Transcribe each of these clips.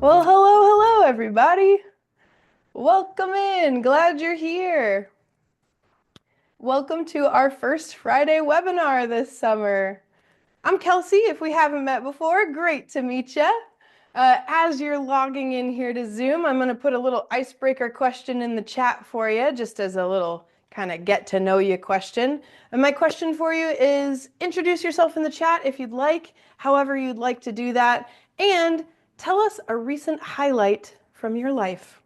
Well, hello, everybody. Welcome in. Glad you're here. Welcome to our first Friday webinar this summer. I'm Kelsey. If we haven't met before, great to meet you. As you're logging in here to Zoom, I'm going to put a little icebreaker question in the chat for you, just as a little kind of get to know you question. And my question for you is introduce yourself in the chat if you'd like, however you'd like to do that, and tell us a recent highlight from your life.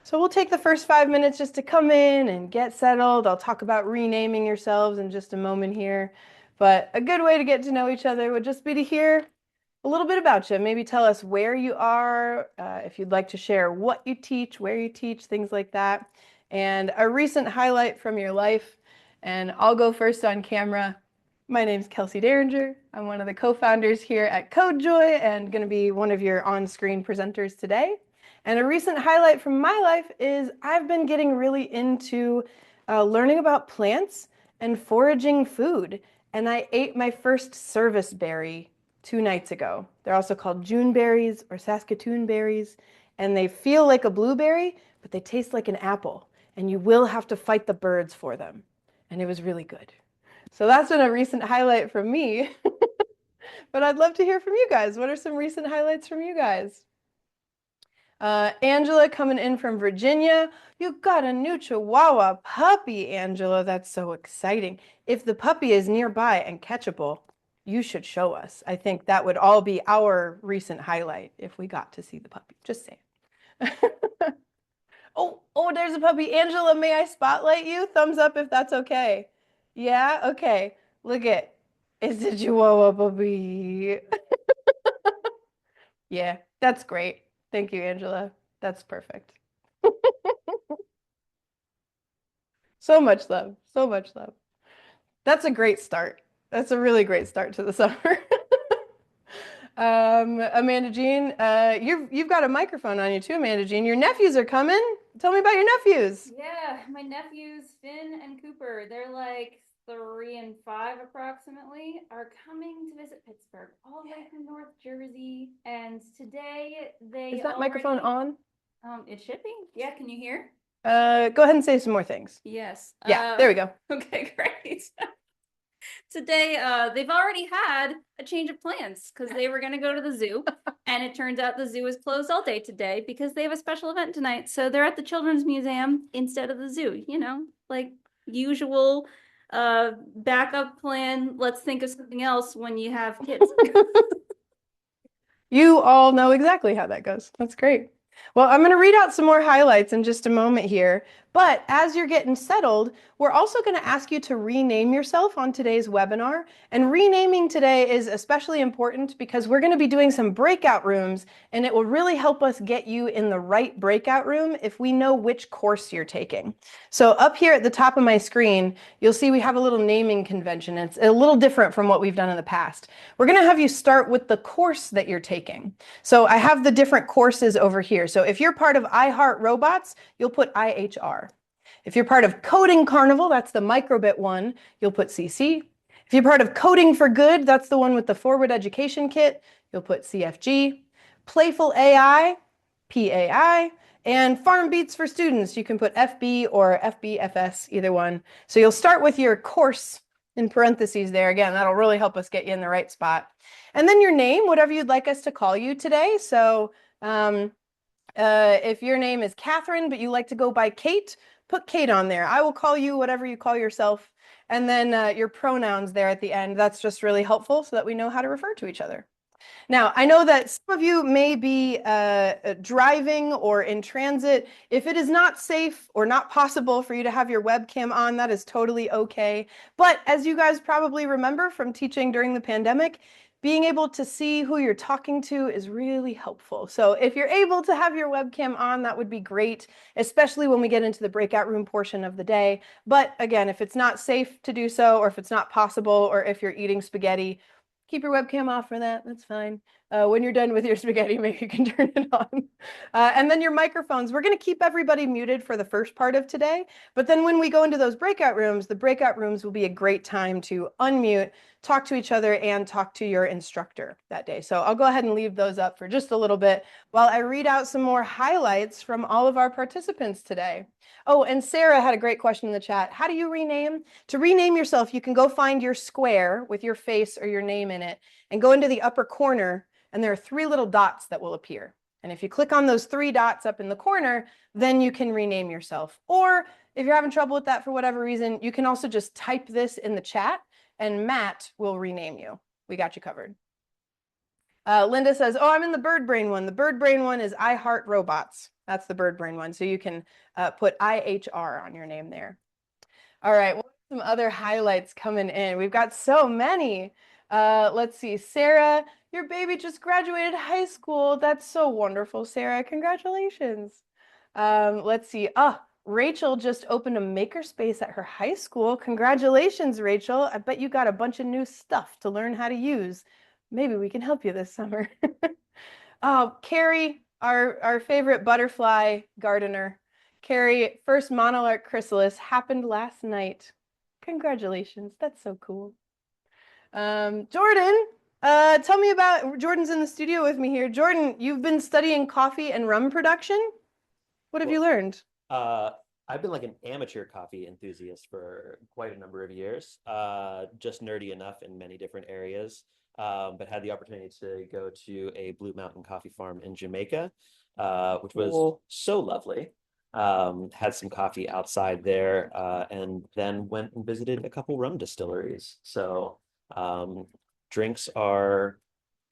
So we'll take the first 5 minutes just to come in and get settled. I'll talk about renaming yourselves in just a moment here. But a good way to get to know each other would just be to hear a little bit about you. Maybe tell us where you are, if you'd like to share what you teach, where you teach, things like that, and a recent highlight from your life. And I'll go first on camera. My name's Kelsey Derringer. I'm one of the co-founders here at CodeJoy and going to be one of your on-screen presenters today. And a recent highlight from my life is I've been getting really into learning about plants and foraging food. And I ate my first service berry 2 nights ago. They're also called June berries or Saskatoon berries. And they feel like a blueberry, but they taste like an apple. And you will have to fight the birds for them. And it was really good. So that's been a recent highlight from me. But I'd love to hear from you guys. What are some recent highlights from you guys? Angela coming in from Virginia. You got a new Chihuahua puppy, Angela. That's so exciting. If the puppy is nearby and catchable, you should show us. I think that would all be our recent highlight if we got to see the puppy. Just saying. Oh, there's a puppy. Angela, may I spotlight you? Thumbs up if that's okay. Yeah, okay. Look it. It's a Chihuahua puppy. Yeah, that's great. Thank you, Angela. That's perfect. So much love. So much love. That's a great start. That's a really great start to the summer. Amanda Jean, you've got a microphone on you too, Amanda Jean. Your nephews are coming. Tell me about your nephews. Yeah, my nephews Finn and Cooper, they're like 3 and 5 approximately, are coming to visit Pittsburgh, all the way from North Jersey. And today they Is that microphone on? It should be. Yeah, can you hear? Go ahead and say some more things. Yes. Yeah, there we go. Okay, great. Today, they've already had a change of plans because they were going to go to the zoo. And it turns out the zoo is closed all day today because they have a special event tonight. So they're at the Children's Museum instead of the zoo, like usual backup plan. Let's think of something else when you have kids. You all know exactly how that goes. That's great. Well, I'm going to read out some more highlights in just a moment here. But as you're getting settled, we're also going to ask you to rename yourself on today's webinar. And renaming today is especially important because we're going to be doing some breakout rooms, and it will really help us get you in the right breakout room if we know which course you're taking. So up here at the top of my screen, you'll see we have a little naming convention. It's a little different from what we've done in the past. We're going to have you start with the course that you're taking. So I have the different courses over here. So if you're part of I Heart Robots, you'll put IHR. If you're part of Coding Carnival, that's the microbit one, you'll put CC. If you're part of Coding for Good, that's the one with the Forward Education Kit, you'll put CFG. Playful AI, PAI. And Farm Beats for Students, you can put FB or FBFS, either one. So you'll start with your course in parentheses there. Again, that'll really help us get you in the right spot. And then your name, whatever you'd like us to call you today. So if your name is Catherine, but you like to go by Kate, put Kate on there. I will call you whatever you call yourself. And then your pronouns there at the end. That's just really helpful so that we know how to refer to each other. Now, I know that some of you may be driving or in transit. If it is not safe or not possible for you to have your webcam on, that is totally okay. But as you guys probably remember from teaching during the pandemic, being able to see who you're talking to is really helpful. So if you're able to have your webcam on, that would be great, especially when we get into the breakout room portion of the day. But again, if it's not safe to do so, or if it's not possible, or if you're eating spaghetti, Keep your webcam off for that. That's fine. When you're done with your spaghetti, maybe you can turn it on. And then your microphones. We're going to keep everybody muted for the first part of today. But then when we go into those breakout rooms, the breakout rooms will be a great time to unmute, talk to each other, and talk to your instructor that day. So I'll go ahead and leave those up for just a little bit while I read out some more highlights from all of our participants today. Oh, and Sarah had a great question in the chat. How do you rename? To rename yourself, you can go find your square with your face or your name in it and go into the upper corner, and there are 3 little dots that will appear. And if you click on those 3 dots up in the corner, then you can rename yourself. Or if you're having trouble with that for whatever reason, you can also just type this in the chat and Matt will rename you. We got you covered. Linda says, oh, I'm in the bird brain one. The bird brain one is I Heart Robots. That's the bird brain one. So you can put IHR on your name there. All right, what are some other highlights coming in? We've got so many. Let's see. Sarah, your baby just graduated high school. That's so wonderful, Sarah. Congratulations. Let's see. Rachel just opened a makerspace at her high school. Congratulations, Rachel. I bet you got a bunch of new stuff to learn how to use. Maybe we can help you this summer. Oh, Carrie, our favorite butterfly gardener. Carrie, first monarch chrysalis happened last night. Congratulations. That's so cool. Jordan, tell me about, Jordan's in the studio with me here. Jordan, you've been studying coffee and rum production. What have you learned? I've been like an amateur coffee enthusiast for quite a number of years, just nerdy enough in many different areas, but had the opportunity to go to a Blue Mountain coffee farm in Jamaica, which was so lovely. Had some coffee outside there, and then went and visited a couple rum distilleries. So drinks are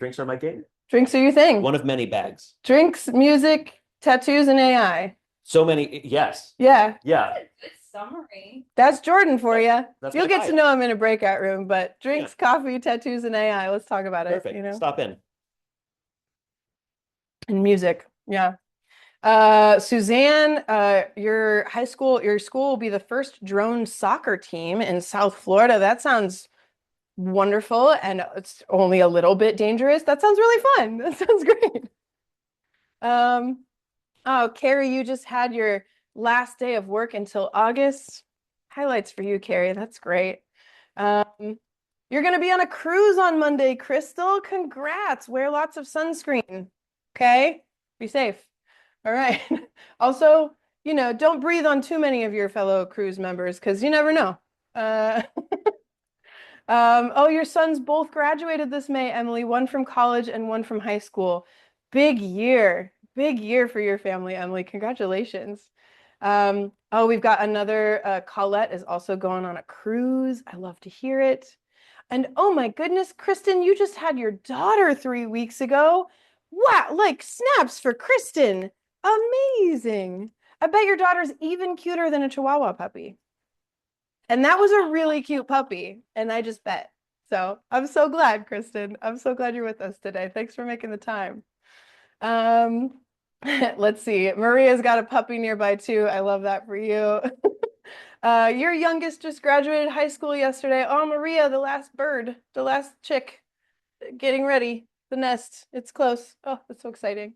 my game. Drinks are your thing. One of many bags. Drinks, music, tattoos, and AI. So many, yes. Yeah. Yeah. Good summary. That's Jordan for you. That's You'll my get vibe. to know him in a breakout room, but drinks, coffee, tattoos, and AI. Let's talk about Perfect. it, you know? Stop in. And music. Yeah. Suzanne, your school will be the first drone soccer team in South Florida. That sounds wonderful, and it's only a little bit dangerous. That sounds really fun. That sounds great. Oh, Carrie, you just had your last day of work until August. Highlights for you, Carrie. That's great. You're going to be on a cruise on Monday, Crystal. Congrats. Wear lots of sunscreen. Okay? Be safe. All right. Also, you know, don't breathe on too many of your fellow cruise members because you never know. Oh, your sons both graduated this May, Emily, one from college and one from high school. Big year for your family, Emily. Congratulations. Oh, we've got another, Colette is also going on a cruise. I love to hear it. And oh my goodness, Kristen, you just had your daughter 3 weeks ago. Wow, like snaps for Kristen. Amazing. I bet your daughter's even cuter than a Chihuahua puppy. And that was a really cute puppy, and I just bet. So I'm so glad, Kristen. I'm so glad you're with us today. Thanks for making the time. Let's see. Maria's got a puppy nearby too. I love that for you. Your youngest just graduated high school yesterday. Oh, Maria, the last bird, the last chick, getting ready. The nest. It's close. Oh, that's so exciting.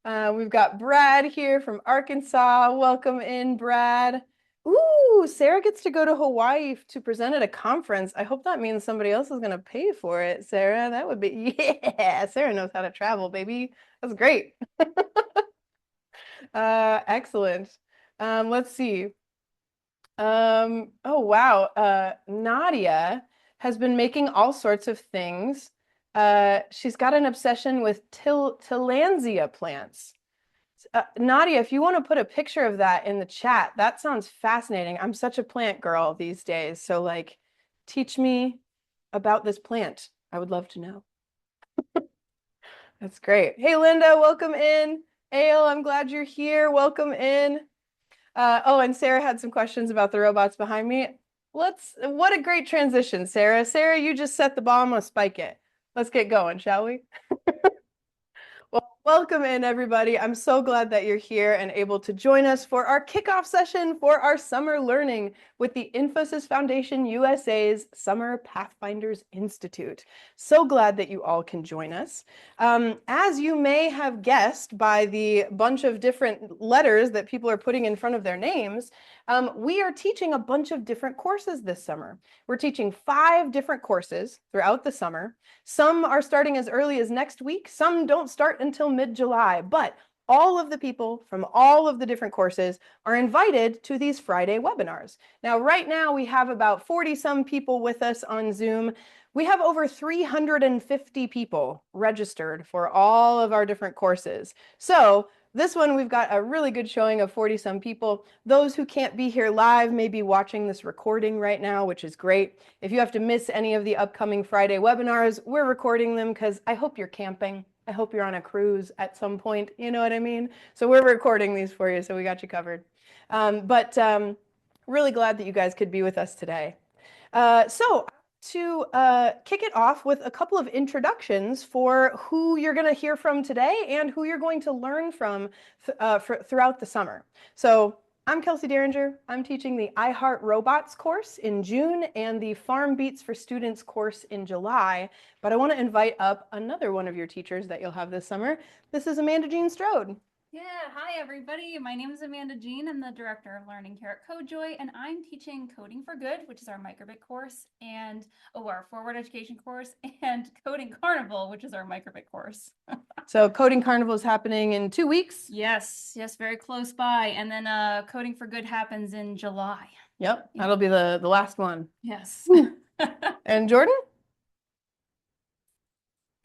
We've got Brad here from Arkansas. Welcome in, Brad. Ooh, Sarah gets to go to Hawaii to present at a conference. I hope that means somebody else is going to pay for it, Sarah. That would be, yeah, Sarah knows how to travel, baby. That's great. Excellent. Let's see. Oh, wow. Nadia has been making all sorts of things. She's got an obsession with tillandsia plants. Nadia, if you want to put a picture of that in the chat, that sounds fascinating. I'm such a plant girl these days. So like, teach me about this plant. I would love to know. That's great. Hey, Linda, welcome in. Ale, I'm glad you're here. Welcome in. Oh, and Sarah had some questions about the robots behind me. What a great transition, Sarah. Sarah, you just set the ball. I'm gonna spike it. Let's get going, shall we? Well, Welcome in, everybody. I'm so glad that you're here and able to join us for our kickoff session for our summer learning with the Infosys Foundation USA's Summer Pathfinders Institute. So glad that you all can join us. As you may have guessed by the bunch of different letters that people are putting in front of their names, we are teaching a bunch of different courses this summer. We're teaching 5 different courses throughout the summer. Some are starting as early as next week. Some don't start until mid-July, but all of the people from all of the different courses are invited to these Friday webinars. Now, right now, we have about 40-some people with us on Zoom. We have over 350 people registered for all of our different courses. So this one, we've got a really good showing of 40-some people. Those who can't be here live may be watching this recording right now, which is great. If you have to miss any of the upcoming Friday webinars, we're recording them because I hope you're camping. I hope you're on a cruise at some point, you know what I mean? So we're recording these for you, so we got you covered. Really glad that you guys could be with us today. To kick it off with a couple of introductions for who you're going to hear from today and who you're going to learn from throughout the summer. So I'm Kelsey Derringer. I'm teaching the iHeart Robots course in June and the Farm Beats for Students course in July. But I want to invite up another one of your teachers that you'll have this summer. This is Amanda Jean Strode. Yeah, hi everybody. My name is Amanda Jean. I'm the Director of Learning here at CodeJoy, and I'm teaching Coding for Good, which is our microbit course, and our forward education course, and Coding Carnival, which is our microbit course. So Coding Carnival is happening in 2 weeks? Yes, very close by. And then Coding for Good happens in July. Yep, that'll be the last one. Yes. And Jordan?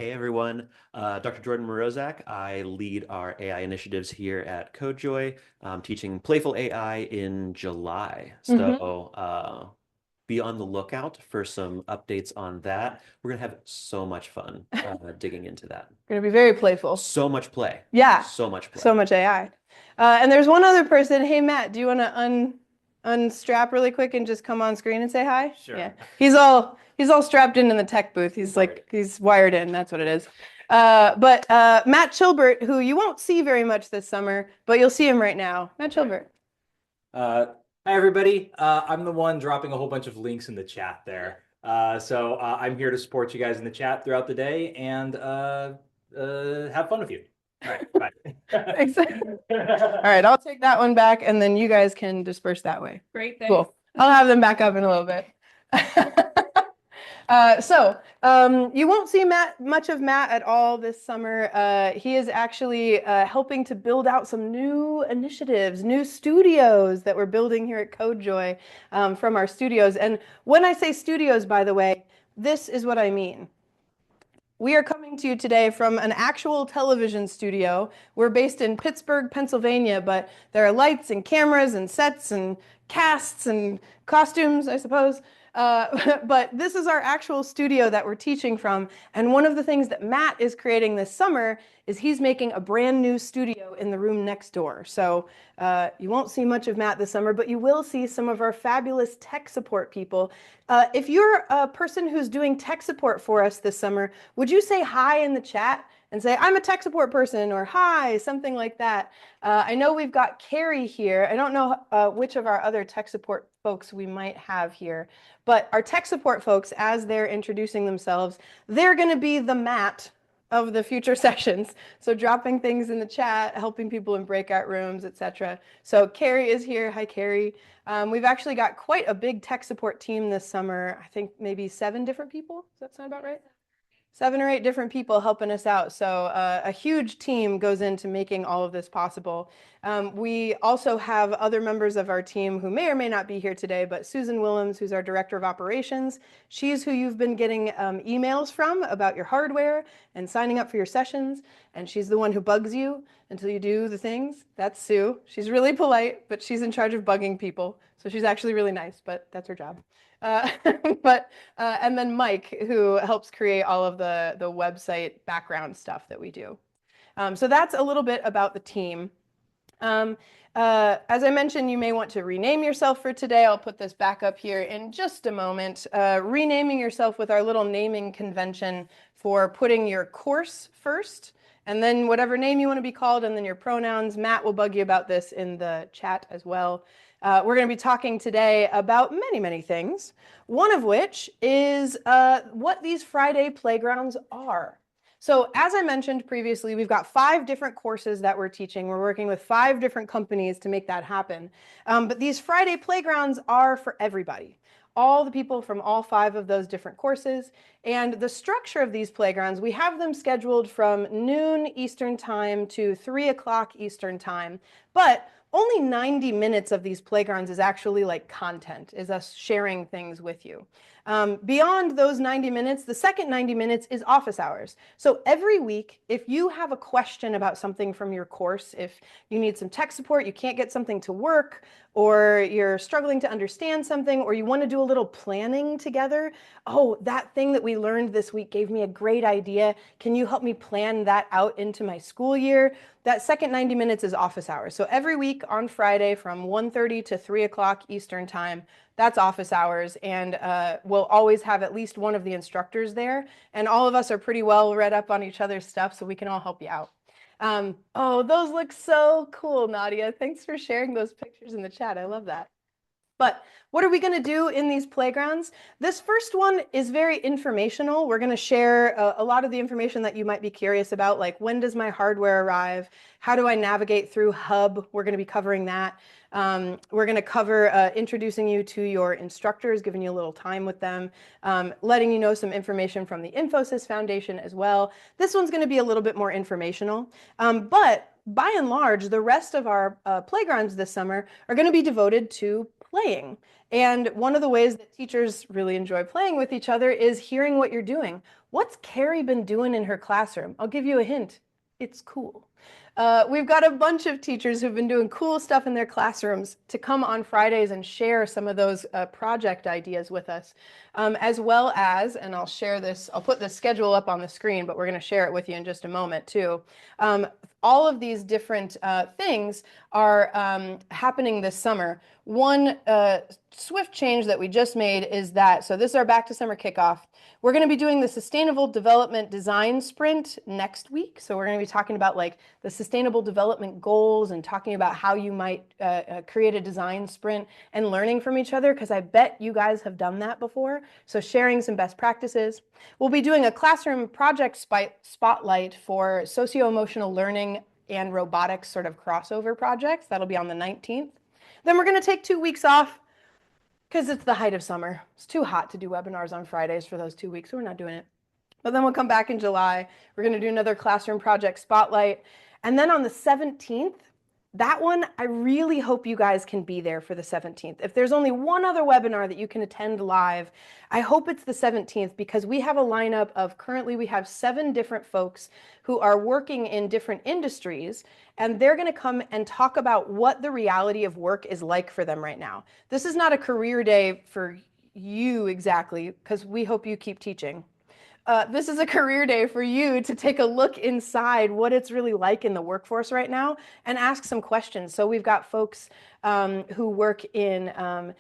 Hey everyone, Dr. Jordan Morozak. I lead our AI initiatives here at CodeJoy. I'm teaching Playful AI in July. So be on the lookout for some updates on that. We're going to have so much fun digging into that. Going to be very playful. So much play. Yeah. So much play. So much AI. And there's one other person. Hey, Matt, do you want to unstrap really quick and just come on screen and say hi? Sure. Yeah. He's all strapped in the tech booth. He's wired in. That's what it is. But Matt Chilbert, who you won't see very much this summer, but you'll see him right now. Matt Chilbert. Hi, everybody. I'm the one dropping a whole bunch of links in the chat there. So I'm here to support you guys in the chat throughout the day and have fun with you. All right, bye. Thanks. All right, I'll take that one back, and then you guys can disperse that way. Great, thanks. Cool. I'll have them back up in a little bit. You won't see much of Matt at all this summer. He is actually helping to build out some new initiatives, new studios that we're building here at CodeJoy from our studios. And when I say studios, by the way, this is what I mean. We are coming to you today from an actual television studio. We're based in Pittsburgh, Pennsylvania, but there are lights and cameras and sets and casts and costumes, I suppose. But this is our actual studio that we're teaching from. And one of the things that Matt is creating this summer is he's making a brand new studio in the room next door. So you won't see much of Matt this summer, but you will see some of our fabulous tech support people. If you're a person who's doing tech support for us this summer, would you say hi in the chat and say, I'm a tech support person, or hi, something like that. I know we've got Carrie here. I don't know which of our other tech support folks we might have here, but our tech support folks, as they're introducing themselves, they're going to be the Matt of the future sessions. So dropping things in the chat, helping people in breakout rooms, etc. So Carrie is here. Hi, Carrie. We've actually got quite a big tech support team this summer. I think maybe 7 different people. Does that sound about right? 7 or 8 different people helping us out. So a huge team goes into making all of this possible. We also have other members of our team who may or may not be here today, but Susan Willems, who's our Director of Operations, she's who you've been getting emails from about your hardware and signing up for your sessions. And she's the one who bugs you until you do the things. That's Sue. She's really polite, but she's in charge of bugging people. So she's actually really nice, but that's her job. And then Mike, who helps create all of the website background stuff that we do. So that's a little bit about the team. As I mentioned, you may want to rename yourself for today. I'll put this back up here in just a moment. Renaming yourself with our little naming convention for putting your course first and then whatever name you want to be called, and then your pronouns. Matt will bug you about this in the chat as well. We're going to be talking today about many, many things, one of which is what these Friday playgrounds are. So as I mentioned previously, we've got 5 different courses that we're teaching. We're working with 5 different companies to make that happen. But these Friday playgrounds are for everybody, all the people from all 5 of those different courses. And the structure of these playgrounds, we have them scheduled from noon Eastern time to 3 o'clock Eastern time. But only 90 minutes of these playgrounds is actually like content, is us sharing things with you. Beyond those 90 minutes, the second 90 minutes is office hours. So every week, if you have a question about something from your course, if you need some tech support, you can't get something to work, or you're struggling to understand something, or you want to do a little planning together, oh, that thing that we learned this week gave me a great idea. Can you help me plan that out into my school year? That second 90 minutes is office hours. So every week on Friday from 1:30 to 3 o'clock Eastern time, that's office hours, and we'll always have at least one of the instructors there, and all of us are pretty well read up on each other's stuff, so we can all help you out. Oh, those look so cool, Nadia. Thanks for sharing those pictures in the chat. I love that. But what are we going to do in these playgrounds? This first one is very informational. We're going to share a lot of the information that you might be curious about, like when does my hardware arrive? How do I navigate through Hub? We're going to be covering that. We're going to cover introducing you to your instructors, giving you a little time with them, letting you know some information from the Infosys Foundation as well. This one's going to be a little bit more informational, but by and large, the rest of our playgrounds this summer are going to be devoted to playing. And one of the ways that teachers really enjoy playing with each other is hearing what you're doing. What's Carrie been doing in her classroom? I'll give you a hint. It's cool. We've got a bunch of teachers who've been doing cool stuff in their classrooms to come on Fridays and share some of those project ideas with us, as well as, and I'll share this, I'll put the schedule up on the screen, but we're going to share it with you in just a moment too. All of these different things are happening this summer. One swift change that we just made is that, so this is our back to summer kickoff. We're going to be doing the Sustainable Development Design Sprint next week. So we're going to be talking about like the sustainable development goals and talking about how you might create a design sprint and learning from each other, because I bet you guys have done that before. So sharing some best practices. We'll be doing a classroom project spotlight for socio-emotional learning and robotics sort of crossover projects. That'll be on the 19th. Then we're going to take 2 weeks off because it's the height of summer. It's too hot to do webinars on Fridays for those 2 weeks, so we're not doing it. But then we'll come back in July. We're going to do another classroom project spotlight. And then on the 17th, that one, I really hope you guys can be there for the 17th. If there's only one other webinar that you can attend live, I hope it's the 17th, because we have a lineup of, currently we have 7 different folks who are working in different industries, and they're going to come and talk about what the reality of work is like for them right now. This is not a career day for you exactly, because we hope you keep teaching. This is a career day for you to take a look inside what it's really like in the workforce right now and ask some questions. So we've got folks who work in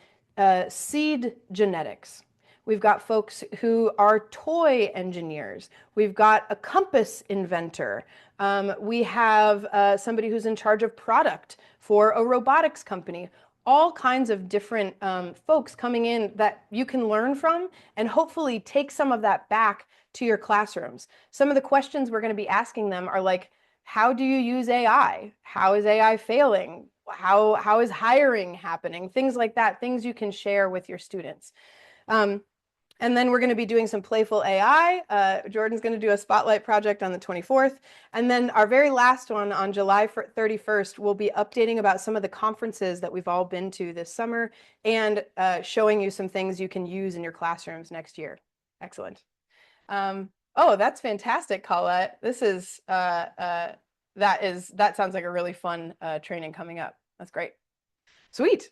seed genetics. We've got folks who are toy engineers. We've got a compass inventor. We have somebody who's in charge of product for a robotics company. All kinds of different folks coming in that you can learn from and hopefully take some of that back to your classrooms. Some of the questions we're going to be asking them are like, how do you use AI? How is AI failing? How is hiring happening? Things like that, things you can share with your students. And then we're going to be doing some playful AI. Jordan's going to do a spotlight project on the 24th. And then our very last one on July 31st, we'll be updating about some of the conferences that we've all been to this summer and showing you some things you can use in your classrooms next year. Excellent. Oh, that's fantastic, Colette. This is, that sounds like a really fun training coming up. That's great. Sweet.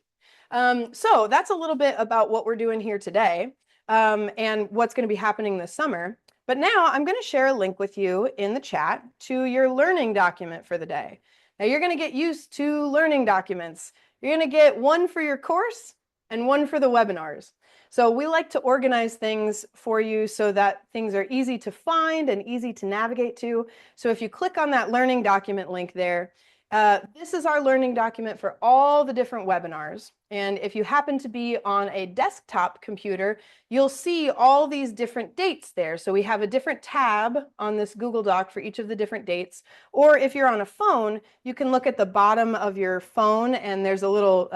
So that's a little bit about what we're doing here today. And what's going to be happening this summer. But now I'm going to share a link with you in the chat to your learning document for the day. Now you're going to get used to learning documents. You're going to get one for your course and one for the webinars. So we like to organize things for you so that things are easy to find and easy to navigate to. So if you click on that learning document link there, this is our learning document for all the different webinars. And if you happen to be on a desktop computer, you'll see all these different dates there. So we have a different tab on this Google Doc for each of the different dates. Or if you're on a phone, you can look at the bottom of your phone and there's a little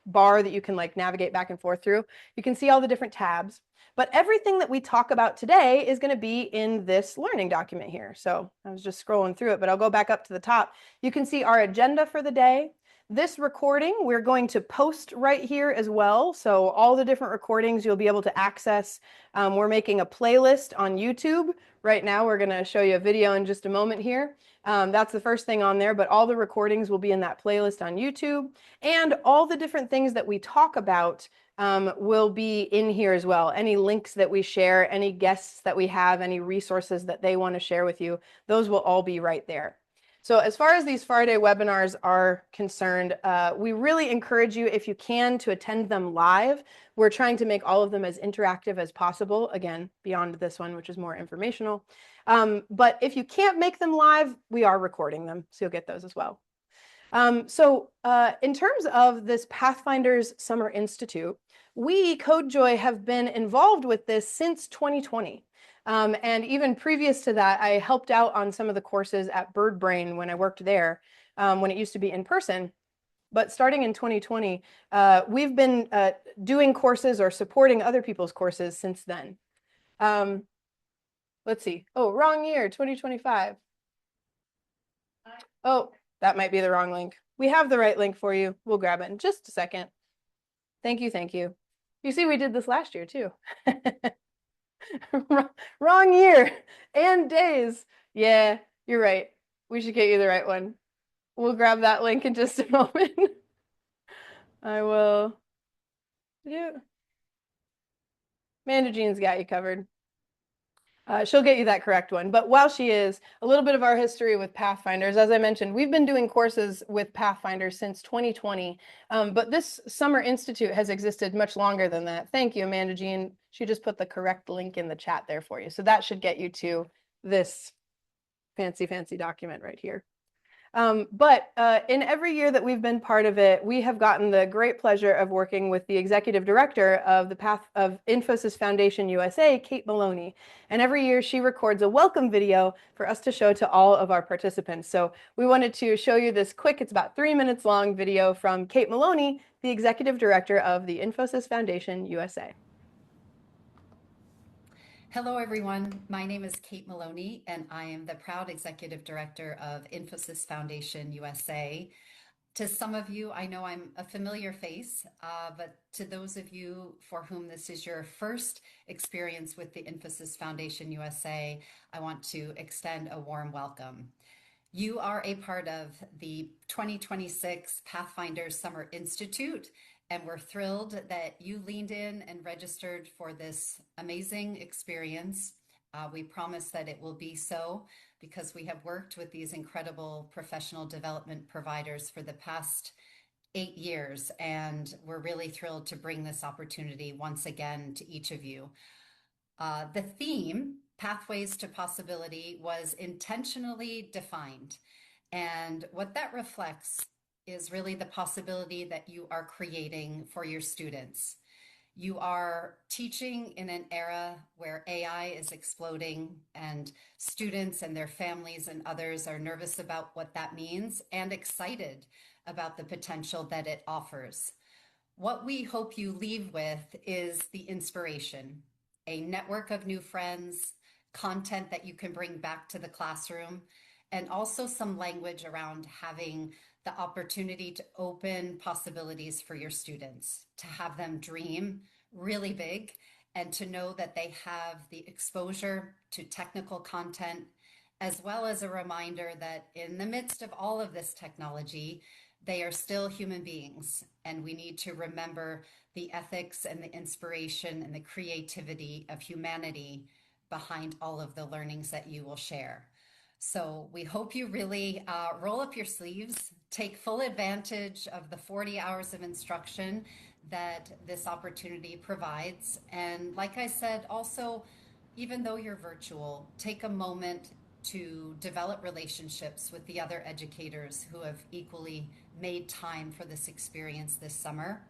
bar that you can like navigate back and forth through. You can see all the different tabs. But everything that we talk about today is going to be in this learning document here. So I was just scrolling through it, but I'll go back up to the top. You can see our agenda for the day. This recording, we're going to post right here as well. So all the different recordings you'll be able to access. We're making a playlist on YouTube. Right now, we're going to show you a video in just a moment here. That's the first thing on there, but all the recordings will be in that playlist on YouTube. And all the different things that we talk about will be in here as well. Any links that we share, any guests that we have, any resources that they want to share with you, those will all be right there. So as far as these Friday webinars are concerned, we really encourage you, if you can, to attend them live. We're trying to make all of them as interactive as possible, again, beyond this one, which is more informational. But if you can't make them live, we are recording them, so you'll get those as well. In terms of this Pathfinders Summer Institute, we, CodeJoy, have been involved with this since 2020. And even previous to that, I helped out on some of the courses at BirdBrain when I worked there, when it used to be in person. But starting in 2020, we've been doing courses or supporting other people's courses since then. Let's see. Oh, wrong year, 2025. Oh, that might be the wrong link. We have the right link for you. We'll grab it in just a second. Thank you, thank you. You see, we did this last year too. Wrong year and days. Yeah, you're right. We should get you the right one. We'll grab that link in just a moment. I will. Yeah. Amanda Jean's got you covered. She'll get you that correct one. But while she is, a little bit of our history with Pathfinders. As I mentioned, we've been doing courses with Pathfinders since 2020, but this Summer Institute has existed much longer than that. Thank you, Amanda Jean. She just put the correct link in the chat there for you. So that should get you to this fancy, fancy document right here. But in every year that we've been part of it, we have gotten the great pleasure of working with the executive director of the Infosys Foundation USA, Kate Maloney. And every year she records a welcome video for us to show to all of our participants. So we wanted to show you this quick, it's about 3 minutes long video from Kate Maloney, the executive director of the Infosys Foundation USA. Hello, everyone. My name is Kate Maloney, and I am the proud executive director of Infosys Foundation USA. To some of you, I know I'm a familiar face, but to those of you for whom this is your first experience with the Infosys Foundation USA, I want to extend a warm welcome. You are a part of the 2026 Pathfinders Summer Institute, and we're thrilled that you leaned in and registered for this amazing experience. We promise that it will be so because we have worked with these incredible professional development providers for the past 8 years, and we're really thrilled to bring this opportunity once again to each of you. The theme, Pathways to Possibility, was intentionally defined, and what that reflects is really the possibility that you are creating for your students. You are teaching in an era where AI is exploding, and students and their families and others are nervous about what that means and excited about the potential that it offers. What we hope you leave with is the inspiration, a network of new friends, content that you can bring back to the classroom, and also some language around having the opportunity to open possibilities for your students, to have them dream really big, and to know that they have the exposure to technical content, as well as a reminder that in the midst of all of this technology, they are still human beings, and we need to remember the ethics and the inspiration and the creativity of humanity behind all of the learnings that you will share. So we hope you really roll up your sleeves, take full advantage of the 40 hours of instruction that this opportunity provides. And like I said, also, even though you're virtual, take a moment to develop relationships with the other educators who have equally made time for this experience this summer.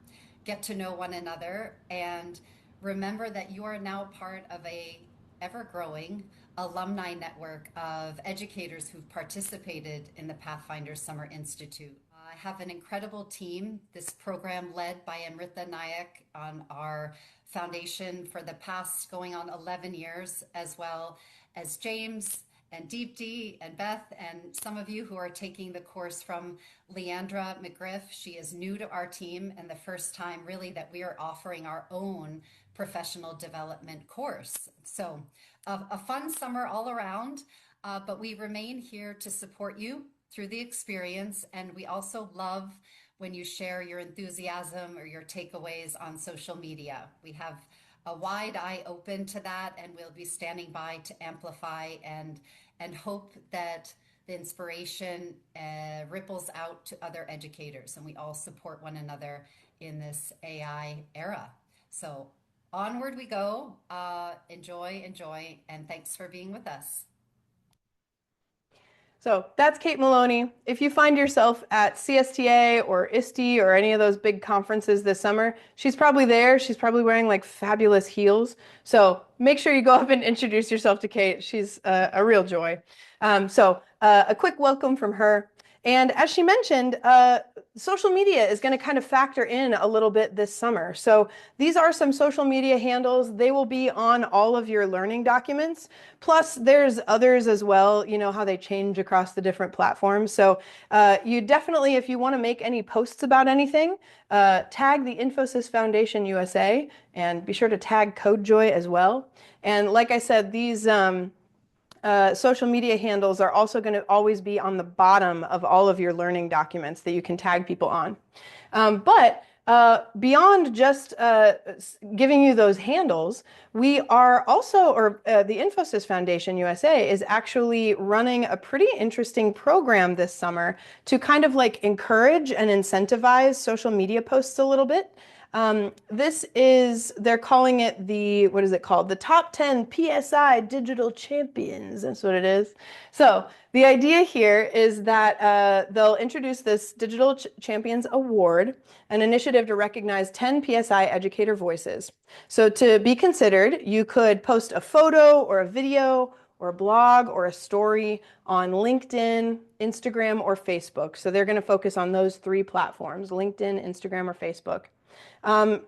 Get to know one another and remember that you are now part of a ever-growing alumni network of educators who've participated in the Pathfinder Summer Institute. I have an incredible team. This program led by Amrita Nayak on our foundation for the past going on 11 years, as well as James and Deepti and Beth and some of you who are taking the course from Leandra McGriff. She is new to our team and the first time really that we are offering our own professional development course. So a fun summer all around, but we remain here to support you through the experience. And we also love when you share your enthusiasm or your takeaways on social media. We have a wide eye open to that, and we'll be standing by to amplify and hope that the inspiration ripples out to other educators, and we all support one another in this AI era. So onward we go. Enjoy, and thanks for being with us. So that's Kate Maloney. If you find yourself at CSTA or ISTE or any of those big conferences this summer, she's probably there. She's probably wearing like fabulous heels. So make sure you go up and introduce yourself to Kate. She's a real joy. A quick welcome from her. And as she mentioned, social media is going to kind of factor in a little bit this summer. So these are some social media handles. They will be on all of your learning documents. Plus, there's others as well, you know, how they change across the different platforms. So you definitely, if you want to make any posts about anything, tag the Infosys Foundation USA and be sure to tag CodeJoy as well. And like I said, these social media handles are also going to always be on the bottom of all of your learning documents that you can tag people on. Beyond just giving you those handles, we are also, the Infosys Foundation USA is actually running a pretty interesting program this summer to kind of like encourage and incentivize social media posts a little bit. They're calling it what is it called? The Top 10 PSI Digital Champions. That's what it is. So the idea here is that they'll introduce this Digital Champions Award, an initiative to recognize 10 PSI educator voices. So to be considered, you could post a photo or a video or a blog or a story on LinkedIn, Instagram, or Facebook. So they're going to focus on those three platforms, LinkedIn, Instagram, or Facebook.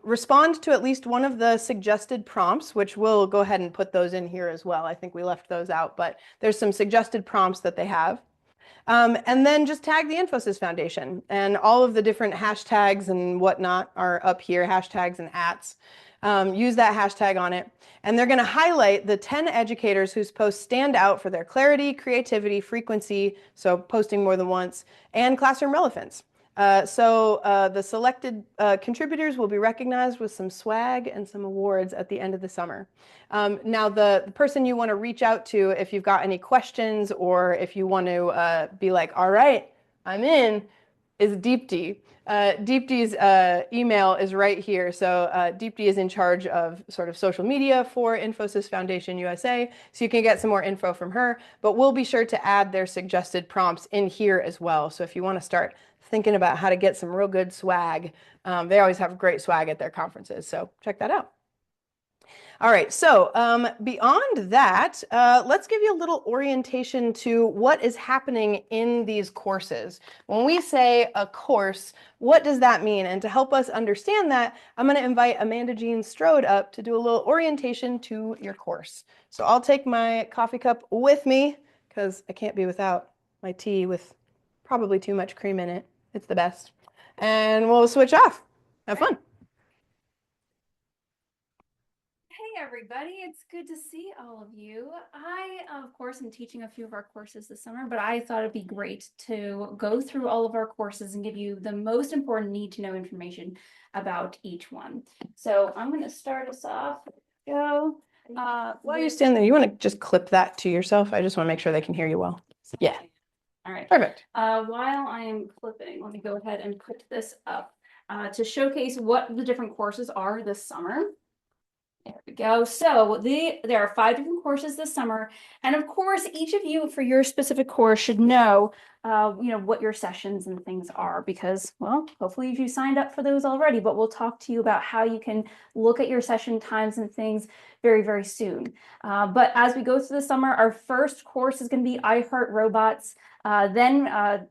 Respond to at least one of the suggested prompts, which we'll go ahead and put those in here as well. I think we left those out, but there's some suggested prompts that they have. And then just tag the Infosys Foundation, and all of the different hashtags and whatnot are up here, hashtags and @. Use that hashtag on it. And they're going to highlight the 10 educators whose posts stand out for their clarity, creativity, frequency, so posting more than once, and classroom relevance. The selected contributors will be recognized with some swag and some awards at the end of the summer. Now, the person you want to reach out to if you've got any questions or if you want to be like, all right, I'm in, is Deepti. Deepti's email is right here. So Deepti is in charge of sort of social media for Infosys Foundation USA. So you can get some more info from her, but we'll be sure to add their suggested prompts in here as well. So if you want to start thinking about how to get some real good swag, they always have great swag at their conferences. So check that out. All right, so beyond that, let's give you a little orientation to what is happening in these courses. When we say a course, what does that mean? And to help us understand that, I'm going to invite Amanda Jean Strode up to do a little orientation to your course. So I'll take my coffee cup with me because I can't be without my tea with probably too much cream in it. It's the best. And we'll switch off. Have fun. Hey everybody, it's good to see all of you. I, of course, am teaching a few of our courses this summer, but I thought it'd be great to go through all of our courses and give you the most important need-to-know information about each one. So I'm going to start us off. While you stand there, you want to just clip that to yourself? I just want to make sure they can hear you well. Yeah. All right. Perfect. While I am clipping, let me go ahead and put this up. to showcase what the different courses are this summer. There we go. So there are 5 different courses this summer. And of course, each of you for your specific course should know, what your sessions and things are because, well, hopefully you signed up for those already, but we'll talk to you about how you can look at your session times and things very, very soon. But as we go through the summer, our first course is going to be I Heart Robots. Then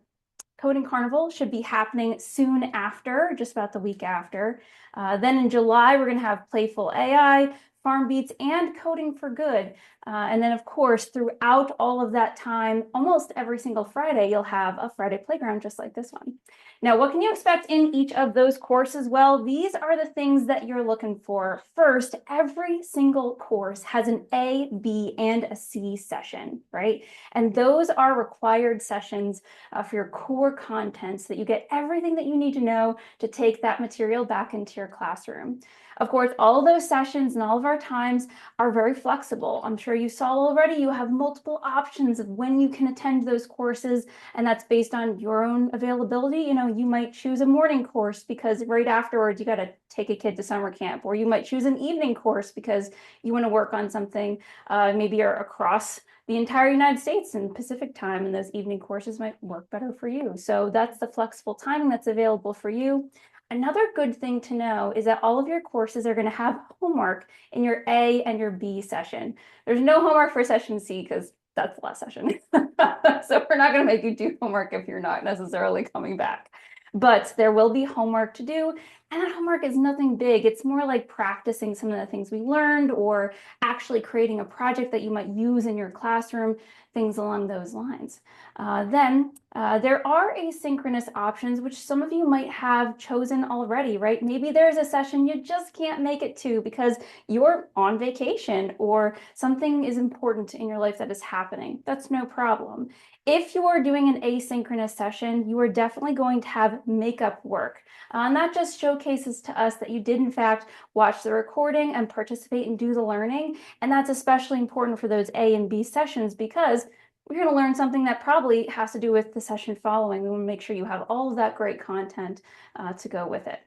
Coding Carnival should be happening soon after, just about the week after. Then in July, we're going to have Playful AI, Farm Beats, and Coding for Good. And then, of course, throughout all of that time, almost every single Friday, you'll have a Friday playground just like this one. Now, what can you expect in each of those courses? Well, these are the things that you're looking for. First, every single course has an A, B, and a C session, right? And those are required sessions for your core content so that you get everything that you need to know to take that material back into your classroom. Of course, all of those sessions and all of our times are very flexible. I'm sure you saw already, you have multiple options of when you can attend those courses, and that's based on your own availability. You might choose a morning course because right afterwards you got to take a kid to summer camp, or you might choose an evening course because you want to work on something. Maybe you're across the entire United States in Pacific time, and those evening courses might work better for you. So that's the flexible timing that's available for you. Another good thing to know is that all of your courses are going to have homework in your A and your B session. There's no homework for session C because that's the last session. So we're not going to make you do homework if you're not necessarily coming back. But there will be homework to do, and that homework is nothing big. It's more like practicing some of the things we learned or actually creating a project that you might use in your classroom, things along those lines. Then there are asynchronous options, which some of you might have chosen already, right? Maybe there's a session you just can't make it to because you're on vacation or something is important in your life that is happening. That's no problem. If you are doing an asynchronous session, you are definitely going to have makeup work. And that just showcases to us that you did in fact watch the recording and participate and do the learning. And that's especially important for those A and B sessions because we're going to learn something that probably has to do with the session following. We want to make sure you have all of that great content to go with it.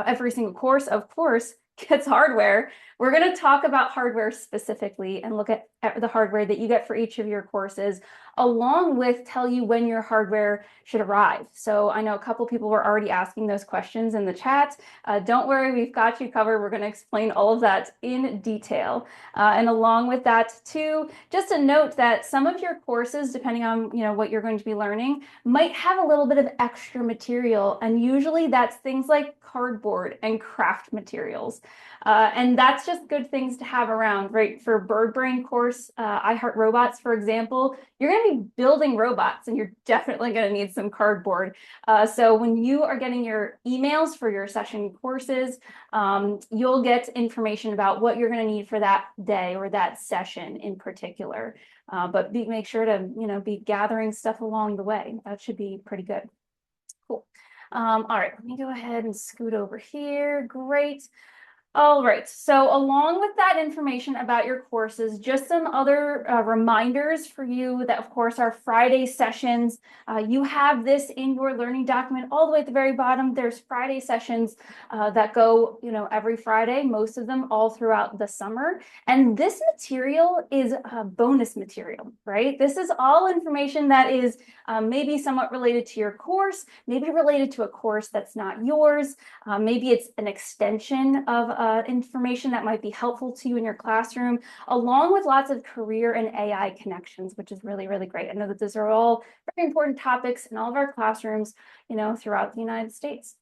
Every single course, of course, gets hardware. We're going to talk about hardware specifically and look at the hardware that you get for each of your courses, along with tell you when your hardware should arrive. So I know a couple people were already asking those questions in the chat. Don't worry, we've got you covered. We're going to explain all of that in detail. And along with that too, just a note that some of your courses, depending on what you're going to be learning, might have a little bit of extra material. And usually that's things like cardboard and craft materials. And that's just good things to have around, right? For Bird Brain course, I Heart Robots, for example, you're going to be building robots and you're definitely going to need some cardboard. So when you are getting your emails for your session courses, you'll get information about what you're going to need for that day or that session in particular. But make sure to, be gathering stuff along the way. That should be pretty good. Cool. All right, let me go ahead and scoot over here. Great. All right, so along with that information about your courses, just some other reminders for you that, of course, our Friday sessions, you have this in your learning document all the way at the very bottom. There's Friday sessions that go, every Friday, most of them all throughout the summer. And this material is bonus material, right? This is all information that is maybe somewhat related to your course, maybe related to a course that's not yours. Maybe it's an extension of information that might be helpful to you in your classroom, along with lots of career and AI connections, which is really, really great. I know that those are all very important topics in all of our classrooms, throughout the United States.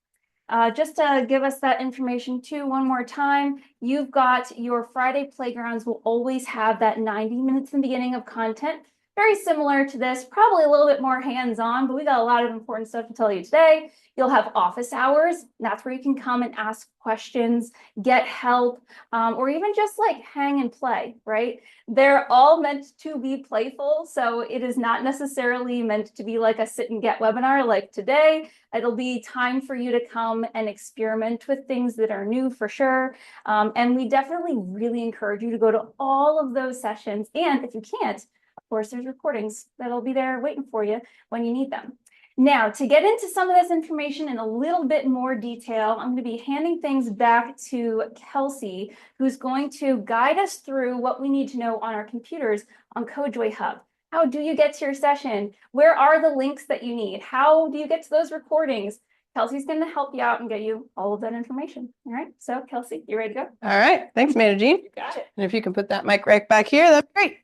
Just to give us that information too, one more time, you've got your Friday playgrounds will always have that 90 minutes in the beginning of content. Very similar to this, probably a little bit more hands-on, but we got a lot of important stuff to tell you today. You'll have office hours. That's where you can come and ask questions, get help, or even just like hang and play, right? They're all meant to be playful, so it is not necessarily meant to be like a sit and get webinar like today. It'll be time for you to come and experiment with things that are new for sure. And we definitely really encourage you to go to all of those sessions. And if you can't, of course, there's recordings that'll be there waiting for you when you need them. Now, to get into some of this information in a little bit more detail, I'm going to be handing things back to Kelsey, who's going to guide us through what we need to know on our computers on CodeJoy Hub. How do you get to your session? Where are the links that you need? How do you get to those recordings? Kelsey's going to help you out and get you all of that information. All right, so Kelsey, you ready to go? All right, thanks, Managing. You got it. And if you can put that mic right back here, that's great.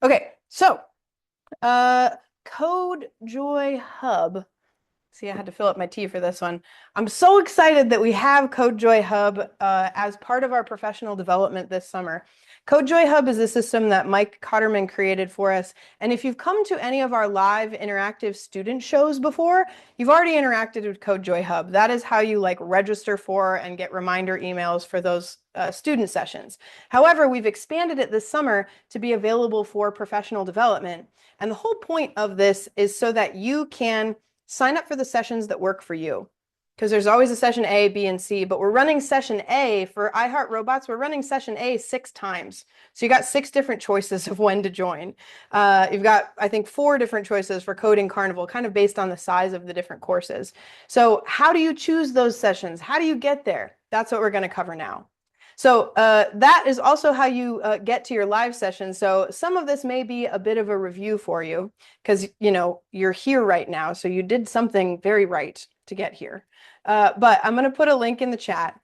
Okay, so CodeJoy Hub. See, I had to fill up my tea for this one. I'm so excited that we have CodeJoy Hub as part of our professional development this summer. CodeJoy Hub is a system that Mike Cotterman created for us. And if you've come to any of our live interactive student shows before, you've already interacted with CodeJoy Hub. That is how you like register for and get reminder emails for those student sessions. However, we've expanded it this summer to be available for professional development. And the whole point of this is so that you can sign up for the sessions that work for you. Because there's always a session A, B, and C, but we're running session A for iHeartRobots. We're running session A 6 times. So you got 6 different choices of when to join. You've got, I think, 4 different choices for Coding Carnival, kind of based on the size of the different courses. So how do you choose those sessions? How do you get there? That's what we're going to cover now. So that is also how you get to your live session. So some of this may be a bit of a review for you because, you know, you're here right now. So you did something very right to get here. But I'm going to put a link in the chat.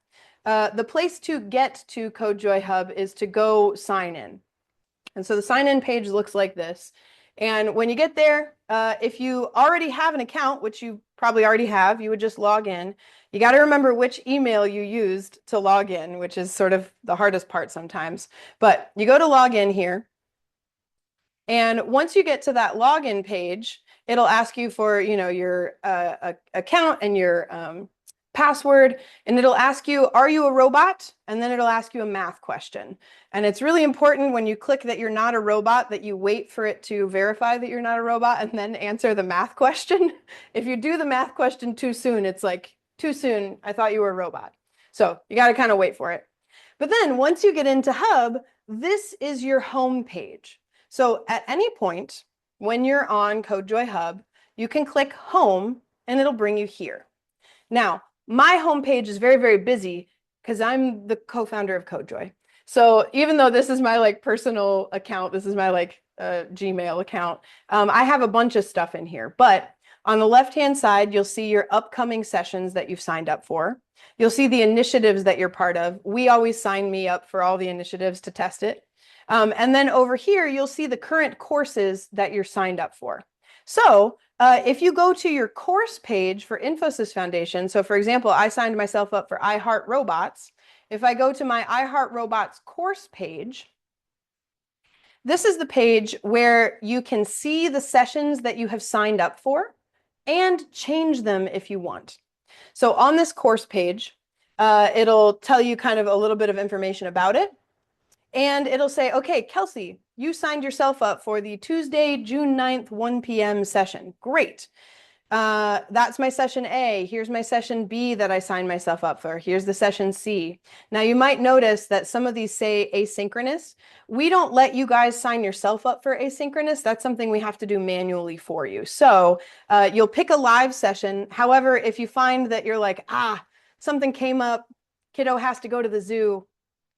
The place to get to CodeJoy Hub is to go sign in. And so the sign in page looks like this. And when you get there, if you already have an account, which you probably already have, you would just log in. You got to remember which email you used to log in, which is sort of the hardest part sometimes. But you go to log in here. And once you get to that login page, it'll ask you for, you know, your account and your password, and it'll ask you, are you a robot? And then it'll ask you a math question. And it's really important when you click that you're not a robot that you wait for it to verify that you're not a robot and then answer the math question. If you do the math question too soon, it's like, too soon, I thought you were a robot. So you got to kind of wait for it. But then once you get into Hub, this is your home page. So at any point when you're on CodeJoy Hub, you can click home and it'll bring you here. Now, my home page is very, very busy because I'm the co-founder of CodeJoy. So even though this is my like personal account, this is my like Gmail account, I have a bunch of stuff in here. But on the left-hand side, you'll see your upcoming sessions that you've signed up for. You'll see the initiatives that you're part of. We always sign me up for all the initiatives to test it. And then over here, you'll see the current courses that you're signed up for. So if you go to your course page for Infosys Foundation, so for example, I signed myself up for iHeartRobots. If I go to my iHeartRobots course page, this is the page where you can see the sessions that you have signed up for and change them if you want. So on this course page, it'll tell you kind of a little bit of information about it. And it'll say, okay, Kelsey, you signed yourself up for the Tuesday, June 9th, 1 p.m. session. Great. That's my session A. Here's my session B that I signed myself up for. Here's the session C. Now you might notice that some of these say asynchronous. We don't let you guys sign yourself up for asynchronous. That's something we have to do manually for you. So you'll pick a live session. However, if you find that you're like, something came up, kiddo has to go to the zoo,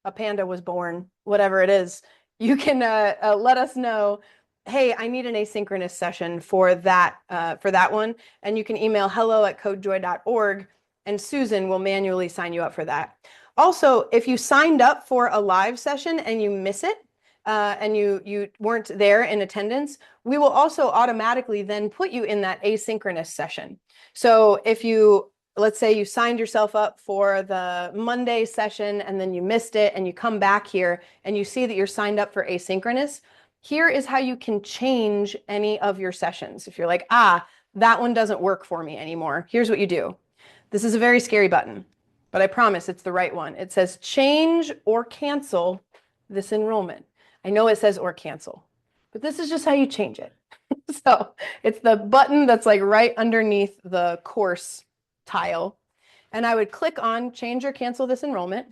a panda was born, whatever it is, you can let us know, hey, I need an asynchronous session for that one. And you can email hello@codejoy.org and Susan will manually sign you up for that. Also, if you signed up for a live session and you miss it, and you weren't there in attendance, we will also automatically then put you in that asynchronous session. So if you, let's say you signed yourself up for the Monday session and then you missed it and you come back here and you see that you're signed up for asynchronous, here is how you can change any of your sessions. If you're like, that one doesn't work for me anymore, here's what you do. This is a very scary button, but I promise it's the right one. It says change or cancel this enrollment. I know it says or cancel, but this is just how you change it. So it's the button that's like right underneath the course tile. And I would click on change or cancel this enrollment.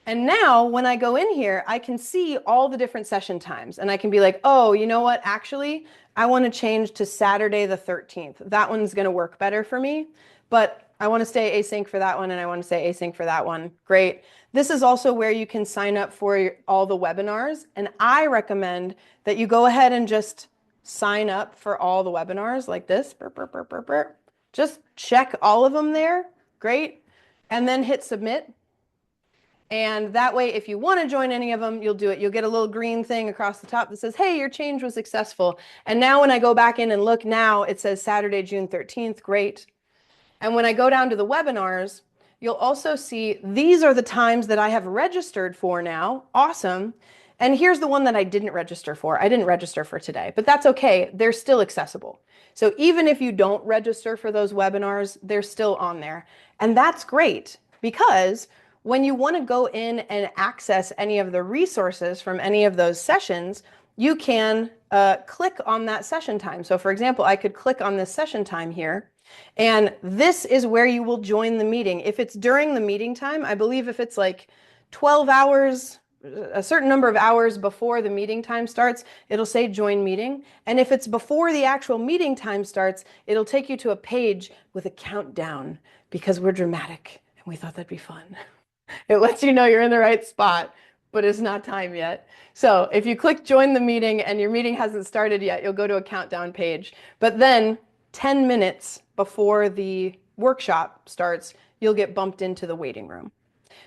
And now when I go in here, I can see all the different session times and I can be like, oh, you know what? Actually, I want to change to Saturday the 13th. That one's going to work better for me, but I want to stay async for that one and I want to stay async for that one. Great. This is also where you can sign up for all the webinars. And I recommend that you go ahead and just sign up for all the webinars like this. Burp, burp, burp, burp, burp. Just check all of them there. Great. And then hit submit. And that way, if you want to join any of them, you'll do it. You'll get a little green thing across the top that says, hey, your change was successful. And now when I go back in and look now, it says Saturday, June 13th. Great. And when I go down to the webinars, you'll also see these are the times that I have registered for now. Awesome. And here's the one that I didn't register for. I didn't register for today, but that's okay. They're still accessible. So even if you don't register for those webinars, they're still on there. And that's great because when you want to go in and access any of the resources from any of those sessions, you can click on that session time. So for example, I could click on this session time here, and this is where you will join the meeting. If it's during the meeting time, I believe if it's like 12 hours, a certain number of hours before the meeting time starts, it'll say join meeting. And if it's before the actual meeting time starts, it'll take you to a page with a countdown because we're dramatic and we thought that'd be fun. It lets you know you're in the right spot, but it's not time yet. So if you click join the meeting and your meeting hasn't started yet, you'll go to a countdown page. But then 10 minutes before the workshop starts, you'll get bumped into the waiting room.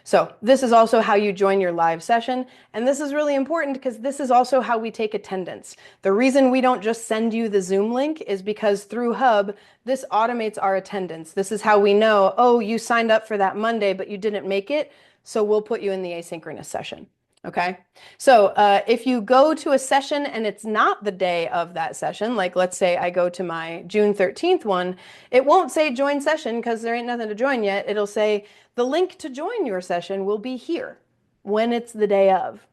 So this is also how you join your live session. And this is really important because this is also how we take attendance. The reason we don't just send you the Zoom link is because through Hub, this automates our attendance. This is how we know, oh, you signed up for that Monday, but you didn't make it. So we'll put you in the asynchronous session. Okay. So if you go to a session and it's not the day of that session, like let's say I go to my June 13th one, it won't say join session because there ain't nothing to join yet. It'll say the link to join your session will be here when it's the day of.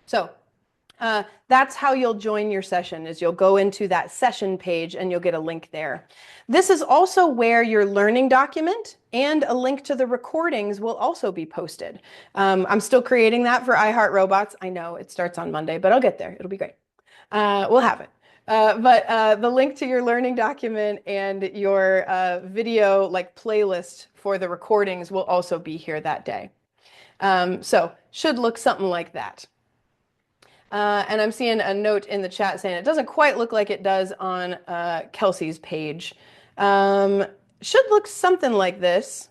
So that's how you'll join your session, is you'll go into that session page and you'll get a link there. This is also where your learning document and a link to the recordings will also be posted. I'm still creating that for iHeartRobots. I know it starts on Monday, but I'll get there. It'll be great. We'll have it. But the link to your learning document and your video like playlist for the recordings will also be here that day. So should look something like that. And I'm seeing a note in the chat saying it doesn't quite look like it does on Kelsey's page. Should look something like this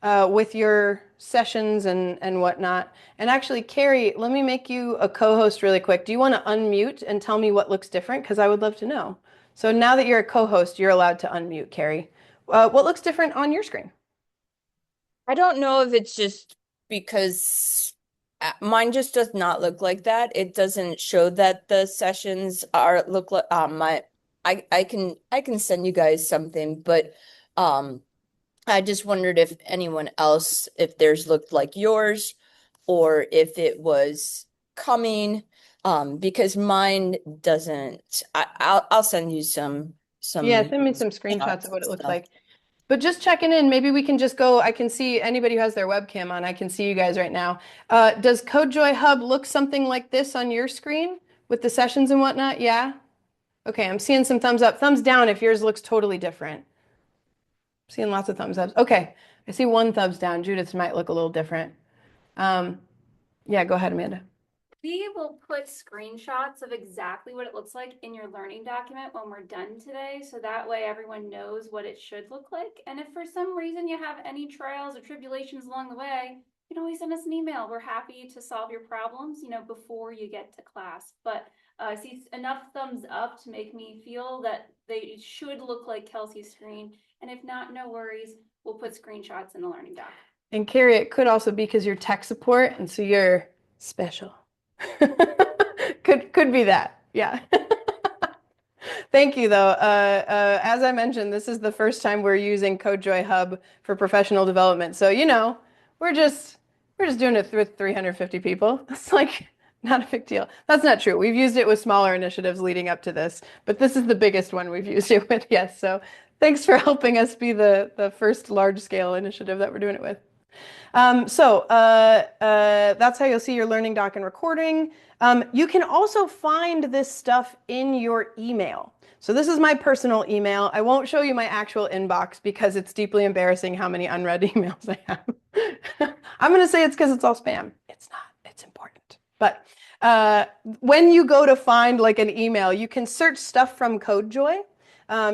with your sessions and whatnot. And actually, Carrie, let me make you a co-host really quick. Do you want to unmute and tell me what looks different? Because I would love to know. So now that you're a co-host, you're allowed to unmute, Carrie. What looks different on your screen? I don't know if it's just because mine just does not look like that. It doesn't show that the sessions are look like I can send you guys something, but I just wondered if anyone else, if theirs looked like yours or if it was coming, because mine doesn't. I'll send you some Yeah, send me some screenshots of what it looks stuff. like. But just checking in, maybe we can just go, I can see anybody who has their webcam on, I can see you guys right now. Does CodeJoy Hub look something like this on your screen with the sessions and whatnot? Yeah? Okay, I'm seeing some thumbs up. Thumbs down if yours looks totally different. I'm seeing lots of thumbs up. Okay, I see one thumbs down. Judith's might look a little different. Yeah, go ahead, Amanda. We will put screenshots of exactly what it looks like in your learning document when we're done today. So that way everyone knows what it should look like. And if for some reason you have any trials or tribulations along the way, you can always send us an email. We're happy to solve your problems, before you get to class. But I see enough thumbs up to make me feel that they should look like Kelsey's screen. And if not, no worries. We'll put screenshots in the learning doc. And Carrie, it could also be because you're tech support, and so you're special. Could be that. Yeah. Thank you, though. As I mentioned, this is the first time we're using CodeJoy Hub for professional development. So, we're just doing it with 350 people. It's like not a big deal. That's not true. We've used it with smaller initiatives leading up to this, but this is the biggest one we've used it with. Yes. So thanks for helping us be the first large scale initiative that we're doing it with. That's how you'll see your learning doc and recording. You can also find this stuff in your email. So this is my personal email. I won't show you my actual inbox because it's deeply embarrassing how many unread emails I have. I'm going to say it's because it's all spam. It's not. It's important. But when you go to find like an email, you can search stuff from CodeJoy.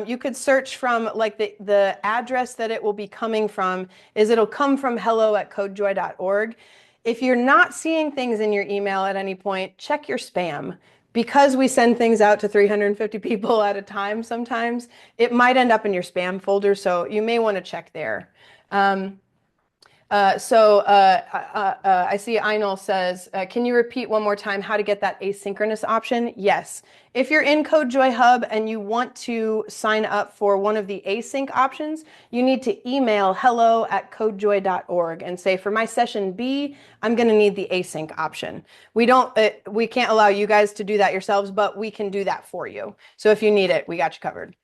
You could search from like the address that it will be coming from is it'll come from hello@codejoy.org. If you're not seeing things in your email at any point, check your spam. Because we send things out to 350 people at a time sometimes, it might end up in your spam folder, so you may want to check there. I see Einol says, can you repeat one more time how to get that asynchronous option? Yes. If you're in CodeJoy Hub and you want to sign up for one of the async options, you need to email hello@codejoy.org and say, for my session B, I'm going to need the async option. We can't allow you guys to do that yourselves, but we can do that for you. So if you need it, we got you covered.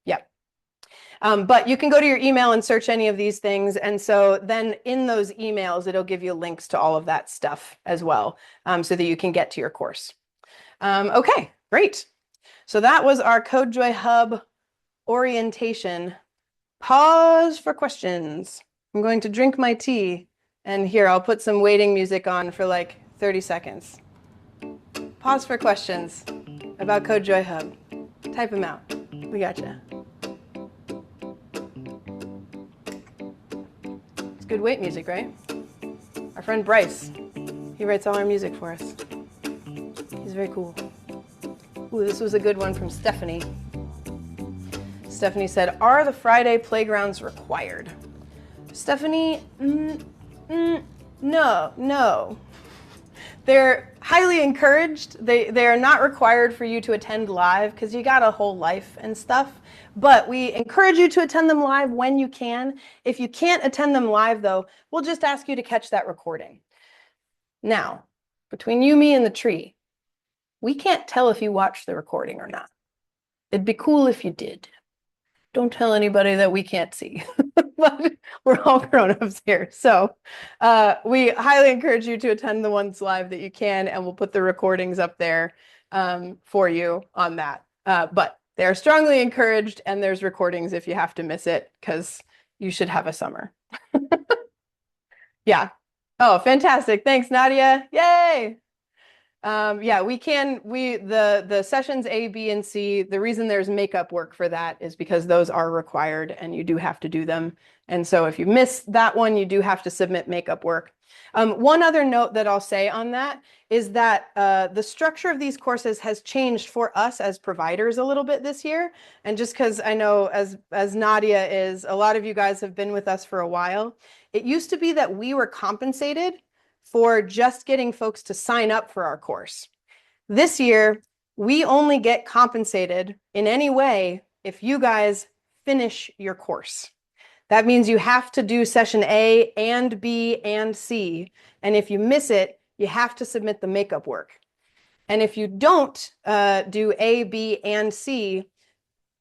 Yep. But you can go to your email and search any of these things. And so then in those emails, it'll give you links to all of that stuff as well, so that you can get to your course. Okay, great. So that was our CodeJoy Hub orientation. Pause for questions. I'm going to drink my tea. And here, I'll put some waiting music on for like 30 seconds. Pause for questions about CodeJoy Hub. Type them out. We gotcha. It's good wait music, right? Our friend Bryce, he writes all our music for us. He's very cool. Ooh, this was a good one from Stephanie. Stephanie said, are the Friday playgrounds required? Stephanie, no. They're highly encouraged. They are not required for you to attend live because you got a whole life and stuff. But we encourage you to attend them live when you can. If you can't attend them live, though, we'll just ask you to catch that recording. Now, between you, me, and the tree, we can't tell if you watched the recording or not. It'd be cool if you did. Don't tell anybody that we can't see. But we're all grown-ups here. So we highly encourage you to attend the ones live that you can, and we'll put the recordings up there for you on that. But they're strongly encouraged, and there's recordings if you have to miss it, because you should have a summer. Yeah. Oh, fantastic. Thanks, Nadia. Yay. Yeah, the sessions A, B, and C, the reason there's makeup work for that is because those are required and you do have to do them. And so if you miss that one, you do have to submit makeup work. One other note that I'll say on that is that the structure of these courses has changed for us as providers a little bit this year. And just because I know as Nadia is, a lot of you guys have been with us for a while. It used to be that we were compensated for just getting folks to sign up for our course. This year, we only get compensated in any way if you guys finish your course. That means you have to do session A and B and C. And if you miss it, you have to submit the makeup work. And if you don't do A, B, and C,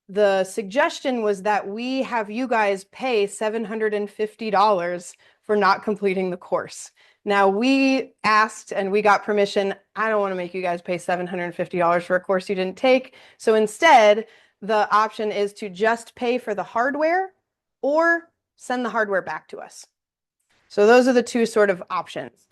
the suggestion was that we have you guys pay $750 for not completing the course. Now, we asked and we got permission. I don't want to make you guys pay $750 for a course you didn't take. So instead, the option is to just pay for the hardware or send the hardware back to us. So those are the two sort of options.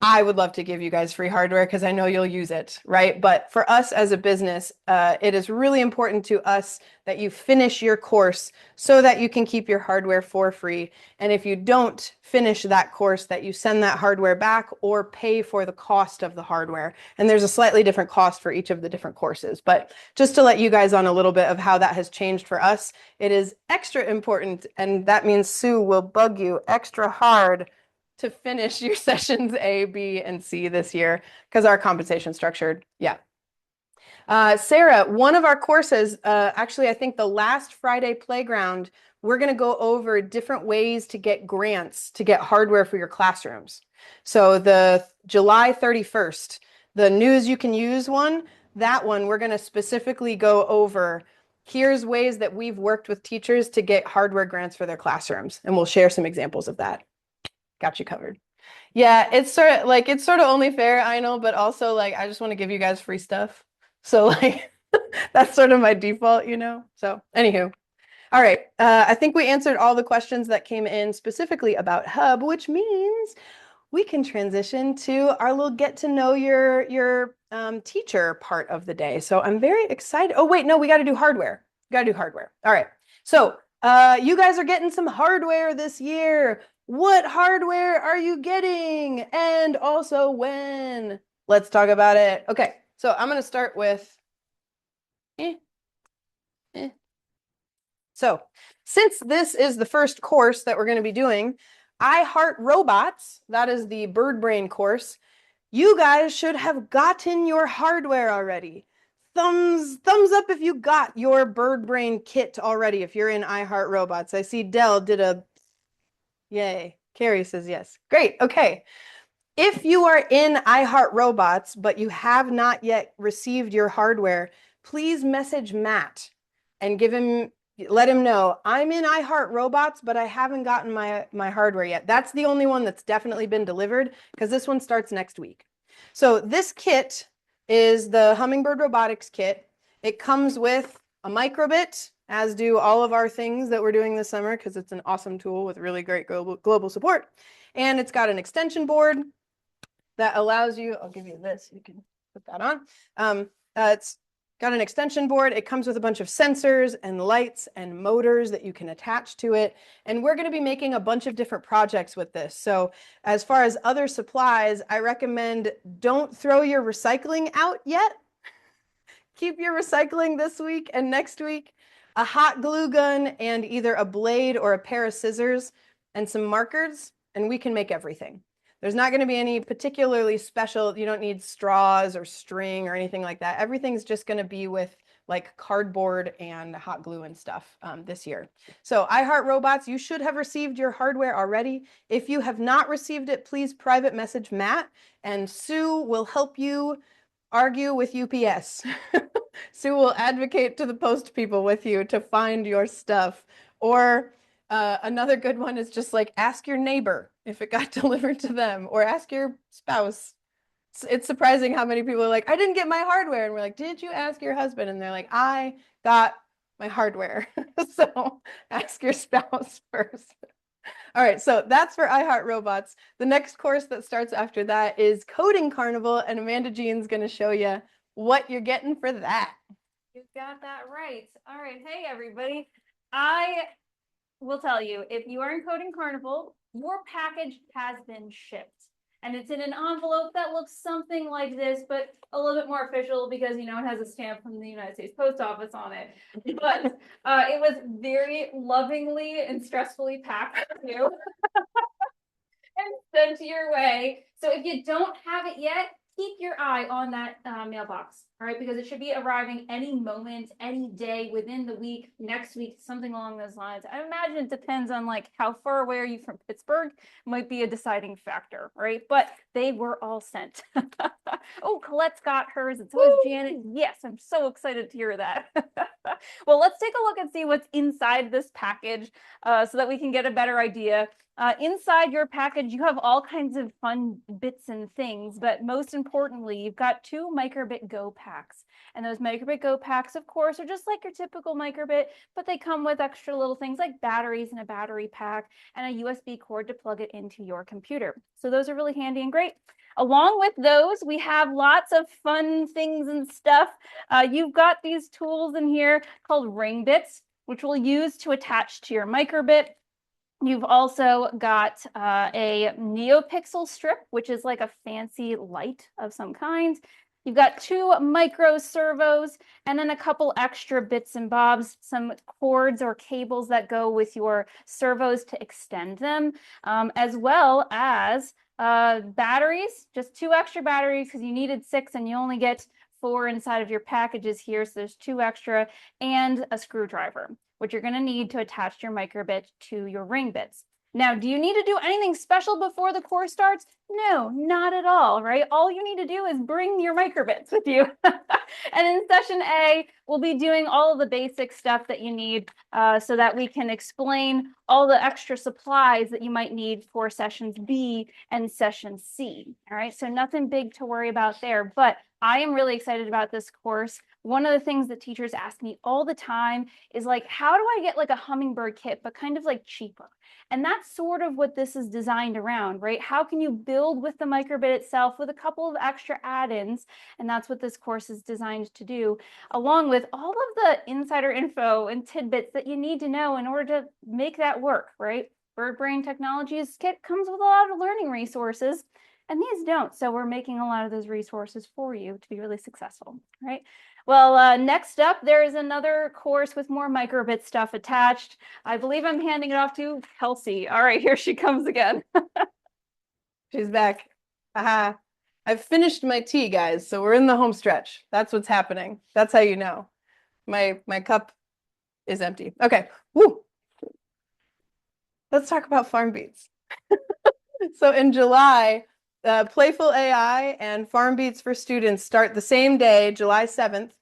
I would love to give you guys free hardware because I know you'll use it, right? But for us as a business, it is really important to us that you finish your course so that you can keep your hardware for free. And if you don't finish that course, that you send that hardware back or pay for the cost of the hardware. And there's a slightly different cost for each of the different courses. But just to let you guys on a little bit of how that has changed for us, it is extra important. And that means Sue will bug you extra hard to finish your sessions A, B, and C this year because our compensation structured. Yeah. Sarah, one of our courses, actually, I think the last Friday playground, we're going to go over different ways to get grants to get hardware for your classrooms. So the July 31st, the News You Can Use one, that one, we're going to specifically go over. Here's ways that we've worked with teachers to get hardware grants for their classrooms. And we'll share some examples of that. got you covered. Yeah, it's sort of only fair, I know, but also like I just want to give you guys free stuff. So like that's sort of my default, you know? So anywho. All right. I think we answered all the questions that came in specifically about Hub, which means we can transition to our little get to know your teacher part of the day. So I'm very excited. Oh, wait, no, we got to do hardware. Got to do hardware. All right. So you guys are getting some hardware this year. What hardware are you getting? And also when? Let's talk about it. Okay. So I'm going to start with So since this is the first course that we're going to be doing, I Heart Robots, that is the bird brain course, you guys should have gotten your hardware already. Thumbs up if you got your bird brain kit already, if you're in I Heart Robots. I see Dell did a yay. Carrie says yes. Great. Okay. If you are in I Heart Robots, but you have not yet received your hardware, please message Matt and let him know I'm in I Heart Robots, but I haven't gotten my hardware yet. That's the only one that's definitely been delivered because this one starts next week. So this kit is the Hummingbird Robotics kit. It comes with a microbit, as do all of our things that we're doing this summer because it's an awesome tool with really great global support. And it's got an extension board that allows you, I'll give you this, you can put that on. It's got an extension board. It comes with a bunch of sensors and lights and motors that you can attach to it. And we're going to be making a bunch of different projects with this. So as far as other supplies, I recommend don't throw your recycling out yet. Keep your recycling this week and next week. A hot glue gun and either a blade or a pair of scissors and some markers, and we can make everything. There's not going to be any particularly special, you don't need straws or string or anything like that. Everything's just going to be with like cardboard and hot glue and stuff this year. So I Heart Robots, you should have received your hardware already. If you have not received it, please private message Matt and Sue will help you argue with UPS. Sue will advocate to the post people with you to find your stuff. Or another good one is just like ask your neighbor if it got delivered to them, or ask your spouse. It's surprising how many people are like, I didn't get my hardware. And we're like, did you ask your husband? And they're like, I got my hardware. So ask your spouse first. All right, so that's for I Heart Robots. The next course that starts after that is Coding Carnival, and Amanda Jean's going to show you what you're getting for that. You got that right. All right. Hey, everybody. I will tell you, if you are in Coding Carnival, your package has been shipped. And it's in an envelope that looks something like this, but a little bit more official because, you know, it has a stamp from the United States Post Office on it. But it was very lovingly and stressfully packed for you and sent your way. So if you don't have it yet, keep your eye on that mailbox, all right? Because it should be arriving any moment, any day, within the week, next week, something along those lines. I imagine it depends on like how far away are you from Pittsburgh, might be a deciding factor, right? But they were all sent. Oh, Colette's got hers, and so is Janet. Yes, I'm so excited to hear that. Well, let's take a look and see what's inside this package so that we can get a better idea. Inside your package, you have all kinds of fun bits and things, but most importantly, you've got 2 Microbit Go packs. And those Microbit Go packs, of course, are just like your typical Microbit, but they come with extra little things like batteries and a battery pack and a USB cord to plug it into your computer. So those are really handy and great. Along with those, we have lots of fun things and stuff. You've got these tools in here called ring bits, which we'll use to attach to your Microbit. You've also got a NeoPixel strip, which is like a fancy light of some kind. You've got 2 micro servos and then a couple extra bits and bobs, some cords or cables that go with your servos to extend them, as well as batteries, just 2 extra batteries because you needed 6 and you only get 4 inside of your packages here. So there's 2 extra and a screwdriver, which you're going to need to attach your microbit to your ring bits. Now, do you need to do anything special before the course starts? No, not at all, right? All you need to do is bring your microbits with you. And in session A, we'll be doing all of the basic stuff that you need so that we can explain all the extra supplies that you might need for sessions B and session C. All right, so nothing big to worry about there, but I am really excited about this course. One of the things that teachers ask me all the time is like, how do I get like a hummingbird kit, but kind of like cheaper? And that's sort of what this is designed around, right? How can you build with the microbit itself with a couple of extra add-ins? And that's what this course is designed to do, along with all of the insider info and tidbits that you need to know in order to make that work, right? Bird Brain Technologies kit comes with a lot of learning resources, and these don't. So we're making a lot of those resources for you to be really successful, right? Well, next up, there is another course with more microbit stuff attached. I believe I'm handing it off to Kelsey. All right, here she comes again. She's back. Aha. I've finished my tea, guys, so we're in the home stretch. That's what's happening. That's how you know. My cup is empty. Okay. Woo. Let's talk about Farm Beats. So in July, Playful AI and Farm Beats for Students start the same day, July 7th.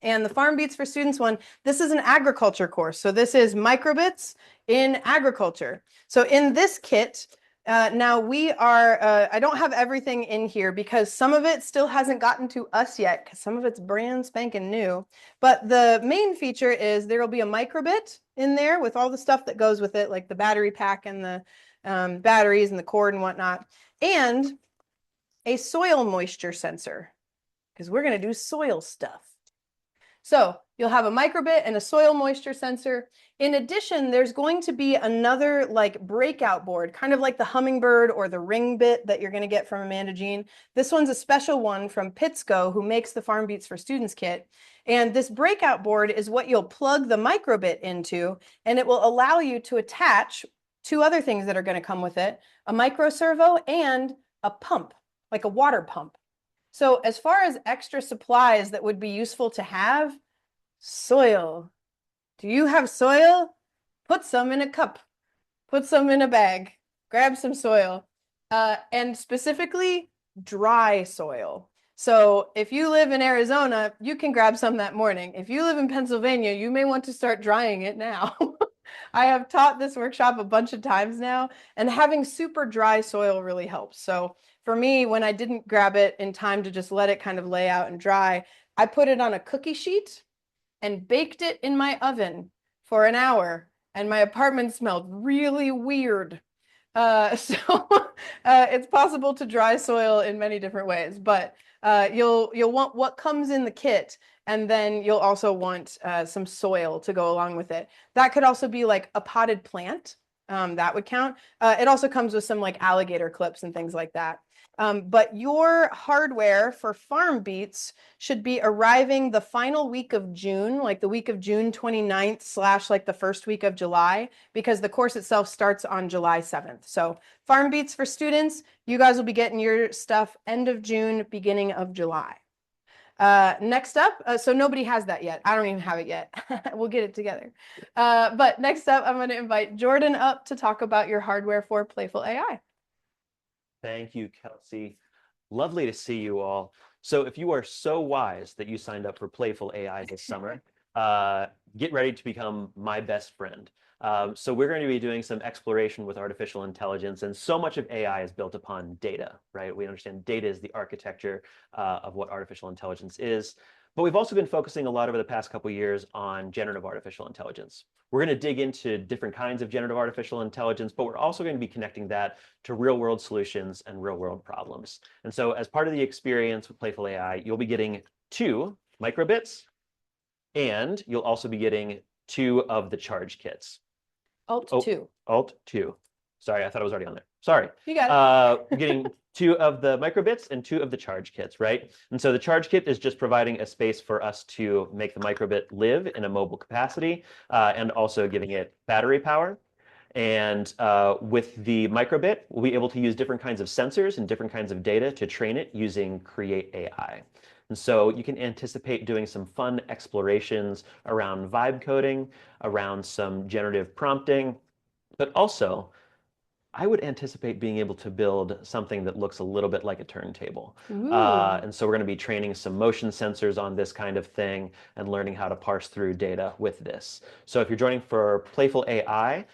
And the Farm Beats for Students one, this is an agriculture course. So this is microbits in agriculture. So in this kit, now we are, I don't have everything in here because some of it still hasn't gotten to us yet because some of it's brand spanking new. But the main feature is there will be a microbit in there with all the stuff that goes with it, like the battery pack and the batteries and the cord and whatnot, and a soil moisture sensor because we're going to do soil stuff. So you'll have a microbit and a soil moisture sensor. In addition, there's going to be another like breakout board, kind of like the Hummingbird or the Ring Bit that you're going to get from Amanda Jean. This one's a special one from Pitsco, who makes the Farm Beats for Students kit. And this breakout board is what you'll plug the microbit into, and it will allow you to attach two other things that are going to come with it, a micro servo and a pump, like a water pump. So as far as extra supplies that would be useful to have, soil. Do you have soil? Put some in a cup. Put some in a bag. Grab some soil. And specifically, dry soil. So if you live in Arizona, you can grab some that morning. If you live in Pennsylvania, you may want to start drying it now. I have taught this workshop a bunch of times now, and having super dry soil really helps. So for me, when I didn't grab it in time to just let it kind of lay out and dry, I put it on a cookie sheet and baked it in my oven for an hour, and my apartment smelled really weird. So it's possible to dry soil in many different ways, but you'll want what comes in the kit, and then you'll also want some soil to go along with it. That could also be like a potted plant. That would count. It also comes with some like alligator clips and things like that. But your hardware for Farm Beats should be arriving the final week of June, like the week of June 29th / like the first week of July, because the course itself starts on July 7th. So Farm Beats for Students, you guys will be getting your stuff end of June, beginning of July. Next up, so nobody has that yet. I don't even have it yet. We'll get it together. But next up, I'm going to invite Jordan up to talk about your hardware for Playful AI. Thank you, Kelsey. Lovely to see you all. So if you are so wise that you signed up for Playful AI this summer, get ready to become my best friend. So we're going to be doing some exploration with artificial intelligence, and so much of AI is built upon data, right? We understand data is the architecture of what artificial intelligence is. But we've also been focusing a lot over the past couple of years on generative artificial intelligence. We're going to dig into different kinds of generative artificial intelligence, but we're also going to be connecting that to real-world solutions and real-world problems. And so as part of the experience with Playful AI, you'll be getting 2 microbits, and you'll also be getting 2 of the charge kits. Alt 2. Alt 2. Sorry, I thought it was already on there. Sorry. You got it. We're getting 2 of the microbits and 2 of the charge kits, right? And so the charge kit is just providing a space for us to make the microbit live in a mobile capacity, and also giving it battery power. And with the microbit, we'll be able to use different kinds of sensors and different kinds of data to train it using Create AI. And so you can anticipate doing some fun explorations around vibe coding, around some generative prompting, but also I would anticipate being able to build something that looks a little bit like a turntable. Ooh. And so we're going to be training some motion sensors on this kind of thing and learning how to parse through data with this. So if you're joining for Playful AI,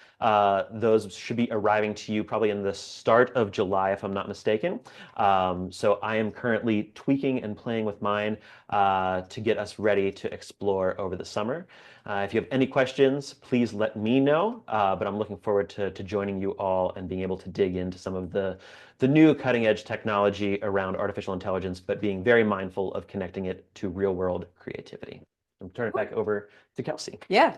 those should be arriving to you probably in the start of July, if I'm not mistaken. So I am currently tweaking and playing with mine to get us ready to explore over the summer. If you have any questions, please let me know, but I'm looking forward to joining you all and being able to dig into some of the new cutting edge technology around artificial intelligence, but being very mindful of connecting it to real world creativity. I'm turning it back over to Kelsey. Yeah.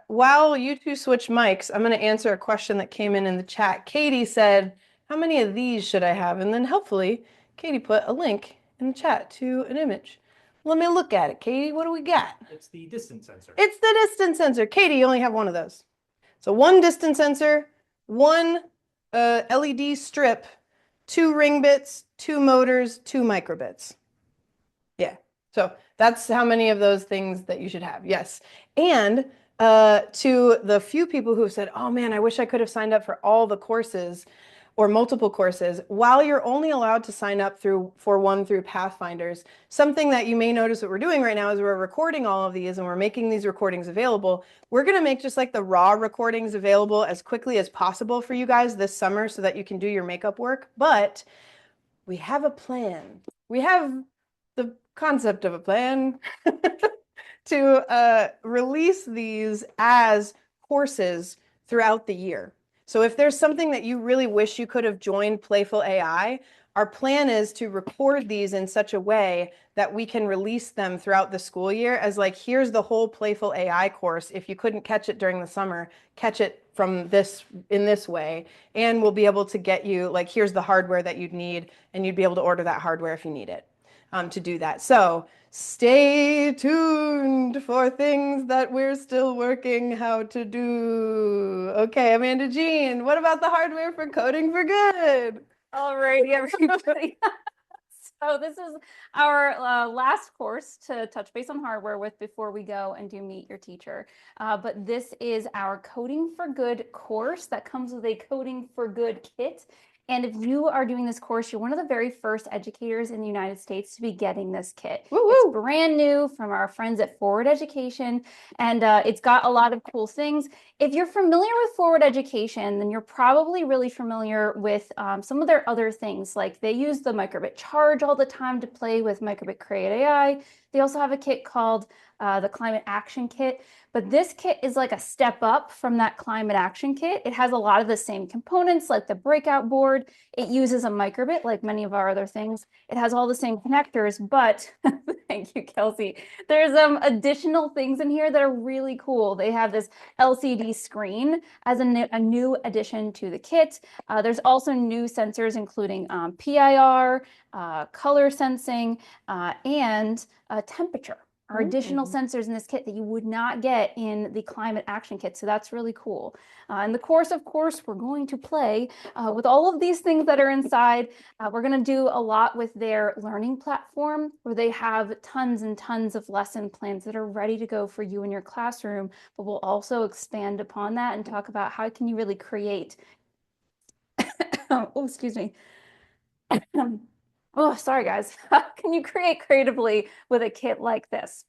While you two switch mics, I'm going to answer a question that came in the chat. Katie said, how many of these should I have? And then helpfully, Katie put a link in the chat to an image. Let me look at it, Katie. What do we got? It's the distance sensor. It's the distance sensor. Katie, you only have one of those. So one distance sensor, one LED strip, 2 ring bits, 2 motors, 2 microbits. Yeah. So that's how many of those things that you should have. Yes. And to the few people who have said, oh man, I wish I could have signed up for all the courses or multiple courses, while you're only allowed to sign up for one through Pathfinders, something that you may notice what we're doing right now is we're recording all of these and we're making these recordings available. We're going to make just like the raw recordings available as quickly as possible for you guys this summer so that you can do your makeup work. But we have a plan. We have the concept of a plan to release these as courses throughout the year. So if there's something that you really wish you could have joined Playful AI, our plan is to record these in such a way that we can release them throughout the school year as like, here's the whole Playful AI course. If you couldn't catch it during the summer, catch it from in this way. And we'll be able to get you like, here's the hardware that you'd need, and you'd be able to order that hardware if you need it to do that. So stay tuned for things that we're still working how to do. Okay, Amanda Jean, what about the hardware for Coding for Good? Alrighty, everybody. So this is our last course to touch base on hardware with before we go and do Meet Your Teacher. But this is our Coding for Good course that comes with a Coding for Good kit. And if you are doing this course, you're one of the very first educators in the United States to be getting this kit. Woo-woo. It's brand new from our friends at Forward Education, and it's got a lot of cool things. If you're familiar with Forward Education, then you're probably really familiar with some of their other things, like they use the Microbit Charge all the time to play with Microbit Create AI. They also have a kit called the Climate Action Kit, but this kit is like a step up from that Climate Action Kit. It has a lot of the same components like the breakout board. It uses a microbit like many of our other things. It has all the same connectors, but thank you, Kelsey. There's additional things in here that are really cool. They have this LCD screen as a new addition to the kit. There's also new sensors, including PIR, color sensing, and temperature. Are additional sensors in this kit that you would not get in the Climate Action Kit. So that's really cool. In the course, of course, we're going to play with all of these things that are inside. We're going to do a lot with their learning platform where they have tons and tons of lesson plans that are ready to go for you in your classroom. But we'll also expand upon that and talk about how can you really create. Oh, excuse me. Oh, sorry, guys. How can you create creatively with a kit like this?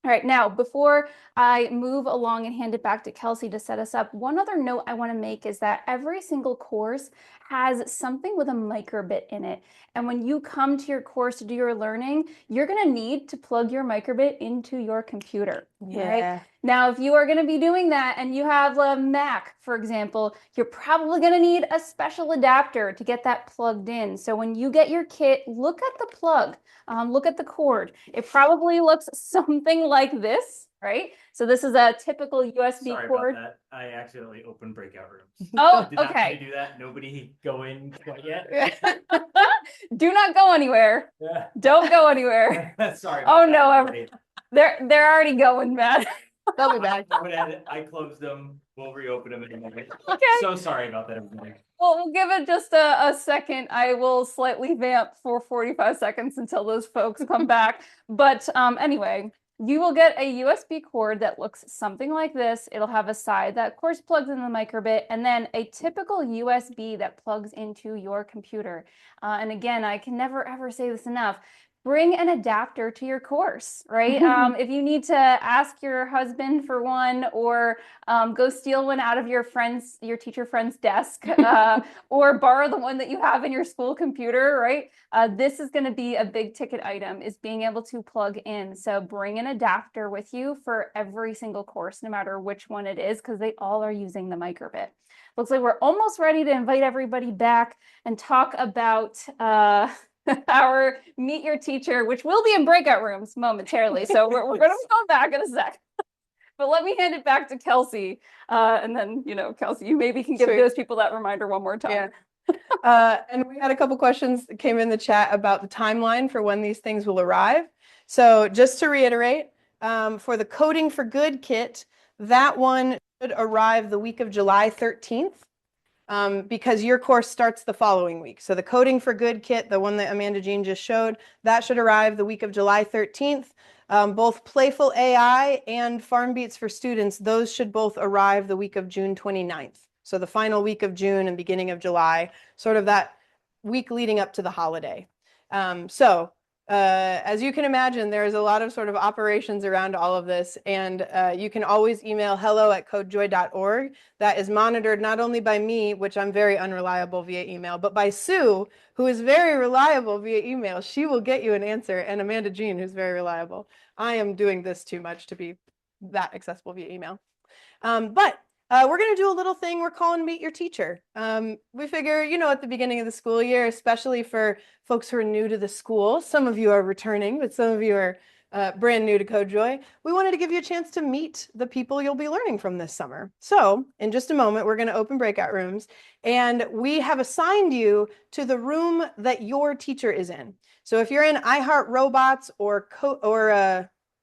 All right, now, before I move along and hand it back to Kelsey to set us up, one other note I want to make is that every single course has something with a microbit in it. And when you come to your course to do your learning, you're going to need to plug your microbit into your computer. Yeah. Right? Now, if you are going to be doing that and you have a Mac, for example, you're probably going to need a special adapter to get that plugged in. So when you get your kit, look at the plug, look at the cord. It probably looks something like this, right? So this is a typical USB Sorry cord. about that. I accidentally opened breakout rooms. Oh, Did not okay. mean to do that. Nobody go in quite yet. Do not go anywhere. Yeah. Don't go anywhere. Sorry. Oh about no, that, everybody. they're already going, man. They'll be back. I closed them. We'll reopen them in a minute. Okay. So sorry about that, everybody. Well, we'll give it just a second. I will slightly vamp for 45 seconds until those folks come back. But anyway, You will get a USB cord that looks something like this. It'll have a side that of course plugs in the microbit, and then a typical USB that plugs into your computer. And again, I can never ever say this enough. Bring an adapter to your course, right? If you need to ask your husband for one, or go steal one out of your teacher friend's desk, or borrow the one that you have in your school computer, right? This is going to be a big ticket item, is being able to plug in. So bring an adapter with you for every single course, no matter which one it is, because they all are using the microbit. Looks like we're almost ready to invite everybody back and talk about our Meet Your Teacher, which will be in breakout rooms momentarily. So we're going to come back in a sec. But let me hand it back to Kelsey. And then, Kelsey, you maybe can give Sweet. those people that reminder one more time. Yeah. And we had a couple questions that came in the chat about the timeline for when these things will arrive. So just to reiterate, for the Coding for Good kit, that one should arrive the week of July 13th. Because your course starts the following week. So the Coding for Good kit, the one that Amanda Jean just showed, that should arrive the week of July 13th. Both Playful AI and Farm Beats for Students, those should both arrive the week of June 29th. So the final week of June and beginning of July, sort of that week leading up to the holiday. As you can imagine, there's a lot of sort of operations around all of this, and you can always email hello@codejoy.org. That is monitored not only by me, which I'm very unreliable via email, but by Sue, who is very reliable via email. She will get you an answer, and Amanda Jean, who's very reliable. I am doing this too much to be that accessible via email. We're going to do a little thing we're calling Meet Your Teacher. We figure, at the beginning of the school year, especially for folks who are new to the school, some of you are returning, but some of you are brand new to CodeJoy, we wanted to give you a chance to meet the people you'll be learning from this summer. So in just a moment, we're going to open breakout rooms, and we have assigned you to the room that your teacher is in. So if you're in iHeart Robots or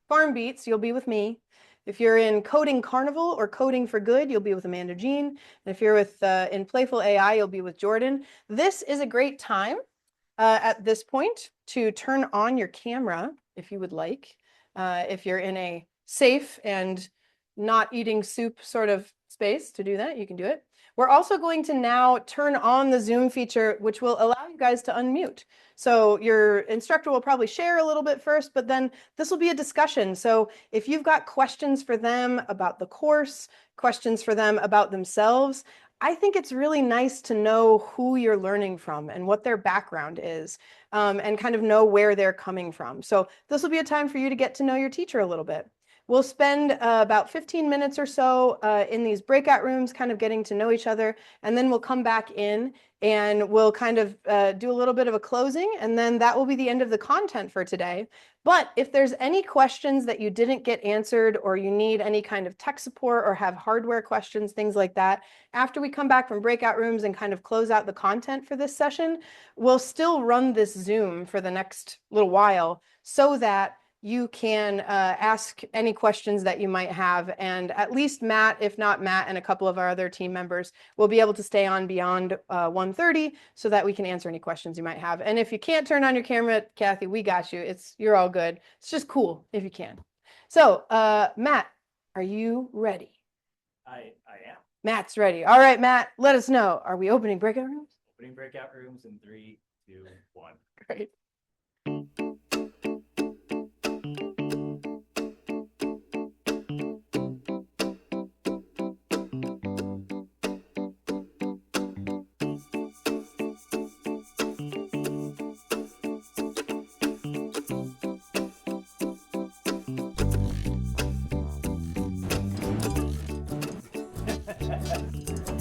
Farm Beats, you'll be with me. If you're in Coding Carnival or Coding for Good, you'll be with Amanda Jean. And if you're in Playful AI, you'll be with Jordan. This is a great time at this point to turn on your camera if you would like. If you're in a safe and not eating soup sort of space to do that, you can do it. We're also going to now turn on the Zoom feature, which will allow you guys to unmute. So your instructor will probably share a little bit first, but then this will be a discussion. So if you've got questions for them about the course, questions for them about themselves, I think it's really nice to know who you're learning from and what their background is, and kind of know where they're coming from. So this will be a time for you to get to know your teacher a little bit. We'll spend about 15 minutes or so in these breakout rooms, kind of getting to know each other, and then we'll come back in and we'll kind of do a little bit of a closing, and then that will be the end of the content for today. But if there's any questions that you didn't get answered, or you need any kind of tech support or have hardware questions, things like that, after we come back from breakout rooms and kind of close out the content for this session, we'll still run this Zoom for the next little while so that you can ask any questions that you might have, and at least Matt, if not Matt and a couple of our other team members, will be able to stay on beyond 1:30 so that we can answer any questions you might have. And if you can't turn on your camera, Kathy, we got you. You're all good. It's just cool if you can. So Matt, are you ready? I am. Matt's ready. All right, Matt, let us know. Are we opening breakout rooms? Opening breakout rooms in 3, 2, 1. Great.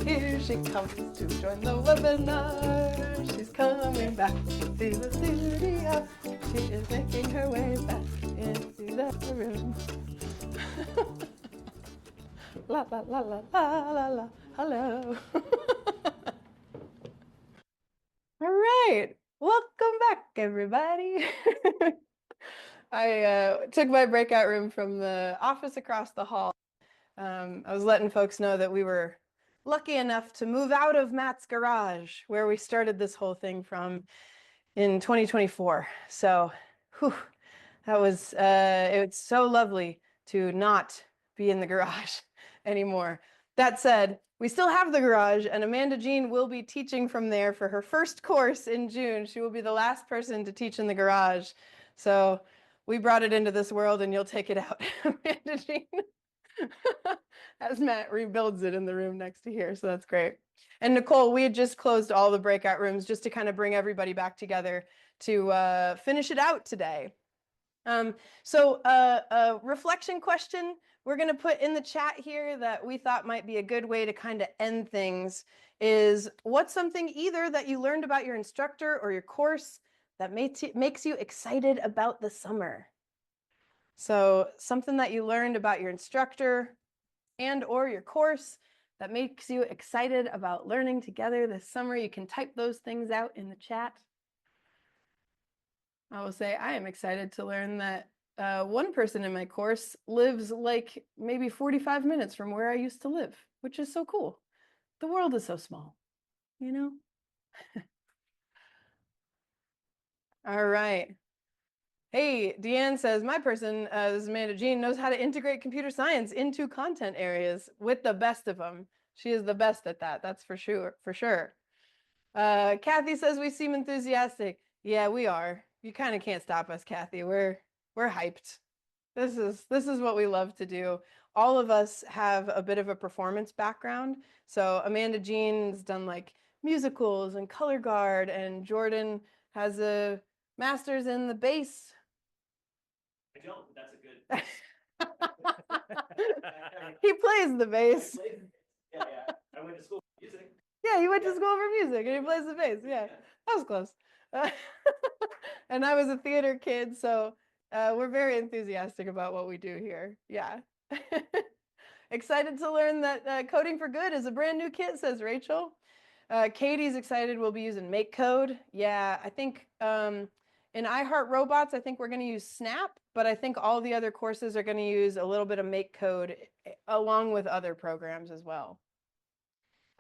Here she comes to join the webinar. She's coming back to the studio. She is making her way back into the room. La la la la la la la. Hello. All right. Welcome back, everybody. I took my breakout room from the office across the hall. I was letting folks know that we were lucky enough to move out of Matt's garage, where we started this whole thing from in 2024. So It's so lovely to not be in the garage anymore. That said, we still have the garage, and Amanda Jean will be teaching from there for her first course in June. She will be the last person to teach in the garage. So we brought it into this world, and you'll take it out, Amanda Jean, as Matt rebuilds it in the room next to here. So that's great. And Nicole, we had just closed all the breakout rooms just to kind of bring everybody back together to finish it out today. So a reflection question we're going to put in the chat here that we thought might be a good way to kind of end things is, what's something either that you learned about your instructor or your course that makes you excited about the summer? So something that you learned about your instructor and or your course that makes you excited about learning together this summer. You can type those things out in the chat. I will say I am excited to learn that one person in my course lives like maybe 45 minutes from where I used to live, which is so cool. The world is so small, you know? All right. Hey, Deanne says, my person, this is Amanda Jean, knows how to integrate computer science into content areas with the best of them. She is the best at that, that's for sure, for sure. Kathy says we seem enthusiastic. Yeah, we are. You kind of can't stop us, Kathy. We're hyped. This is what we love to do. All of us have a bit of a performance background. So Amanda Jean's done like musicals and color guard, and Jordan has a master's in the bass. I don't, but that's a good. He plays the bass. Yeah, I went to school for music. Yeah, he went to school for music and he plays the bass. Yeah, that was close. And I was a theater kid, so we're very enthusiastic about what we do here. Yeah. Excited to learn that Coding for Good is a brand new kit, says Rachel. Katie's excited we'll be using MakeCode. Yeah, I think in iHeart Robots, I think we're going to use Snap, but I think all the other courses are going to use a little bit of MakeCode along with other programs as well.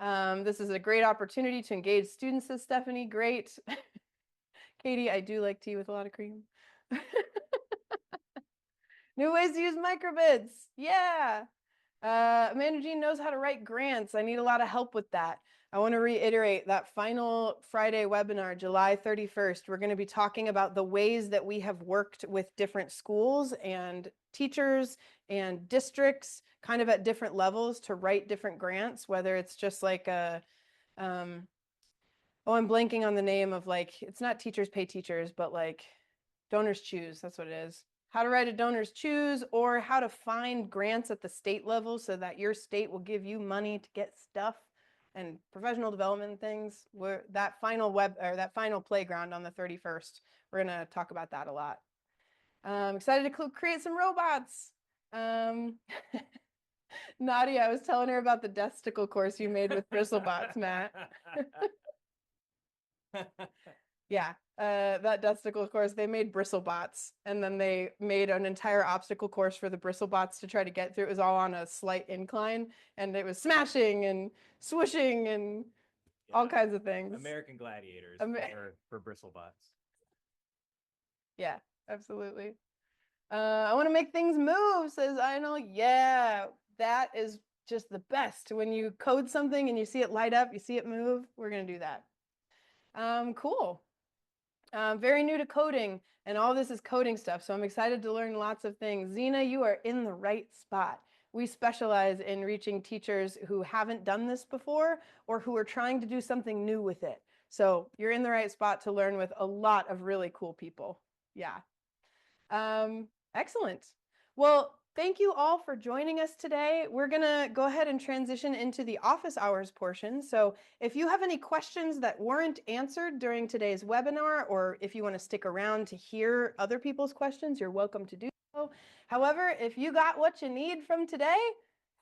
This is a great opportunity to engage students, says Stephanie. Great. Katie, I do like tea with a lot of cream. New ways to use microbits. Yeah. Amanda Jean knows how to write grants. I need a lot of help with that. I want to reiterate that final Friday webinar, July 31st, we're going to be talking about the ways that we have worked with different schools and teachers and districts kind of at different levels to write different grants, whether it's just like a, oh, I'm blanking on the name of, like, it's not Teachers Pay Teachers, but like Donors Choose, that's what it is. How to write a Donors Choose, or how to find grants at the state level so that your state will give you money to get stuff and professional development things. That final playground on the 31st, we're going to talk about that a lot. Excited to create some robots. Nadia, I was telling her about the Desticle course you made with BristleBots, Matt. Yeah, that Desticle course, they made BristleBots, and then they made an entire obstacle course for the BristleBots to try to get through. It was all on a slight incline, and it was smashing and swooshing and all kinds of things. American Gladiators for BristleBots. Yeah, absolutely. I want to make things move, says Einel. Yeah, that is just the best. When you code something and you see it light up, you see it move, we're going to do that. Cool. Very new to coding, and all this is coding stuff, so I'm excited to learn lots of things. Zena, you are in the right spot. We specialize in reaching teachers who haven't done this before or who are trying to do something new with it. So you're in the right spot to learn with a lot of really cool people. Yeah. Excellent. Well, thank you all for joining us today. We're going to go ahead and transition into the office hours portion. So if you have any questions that weren't answered during today's webinar, or if you want to stick around to hear other people's questions, you're welcome to do so. However, if you got what you need from today,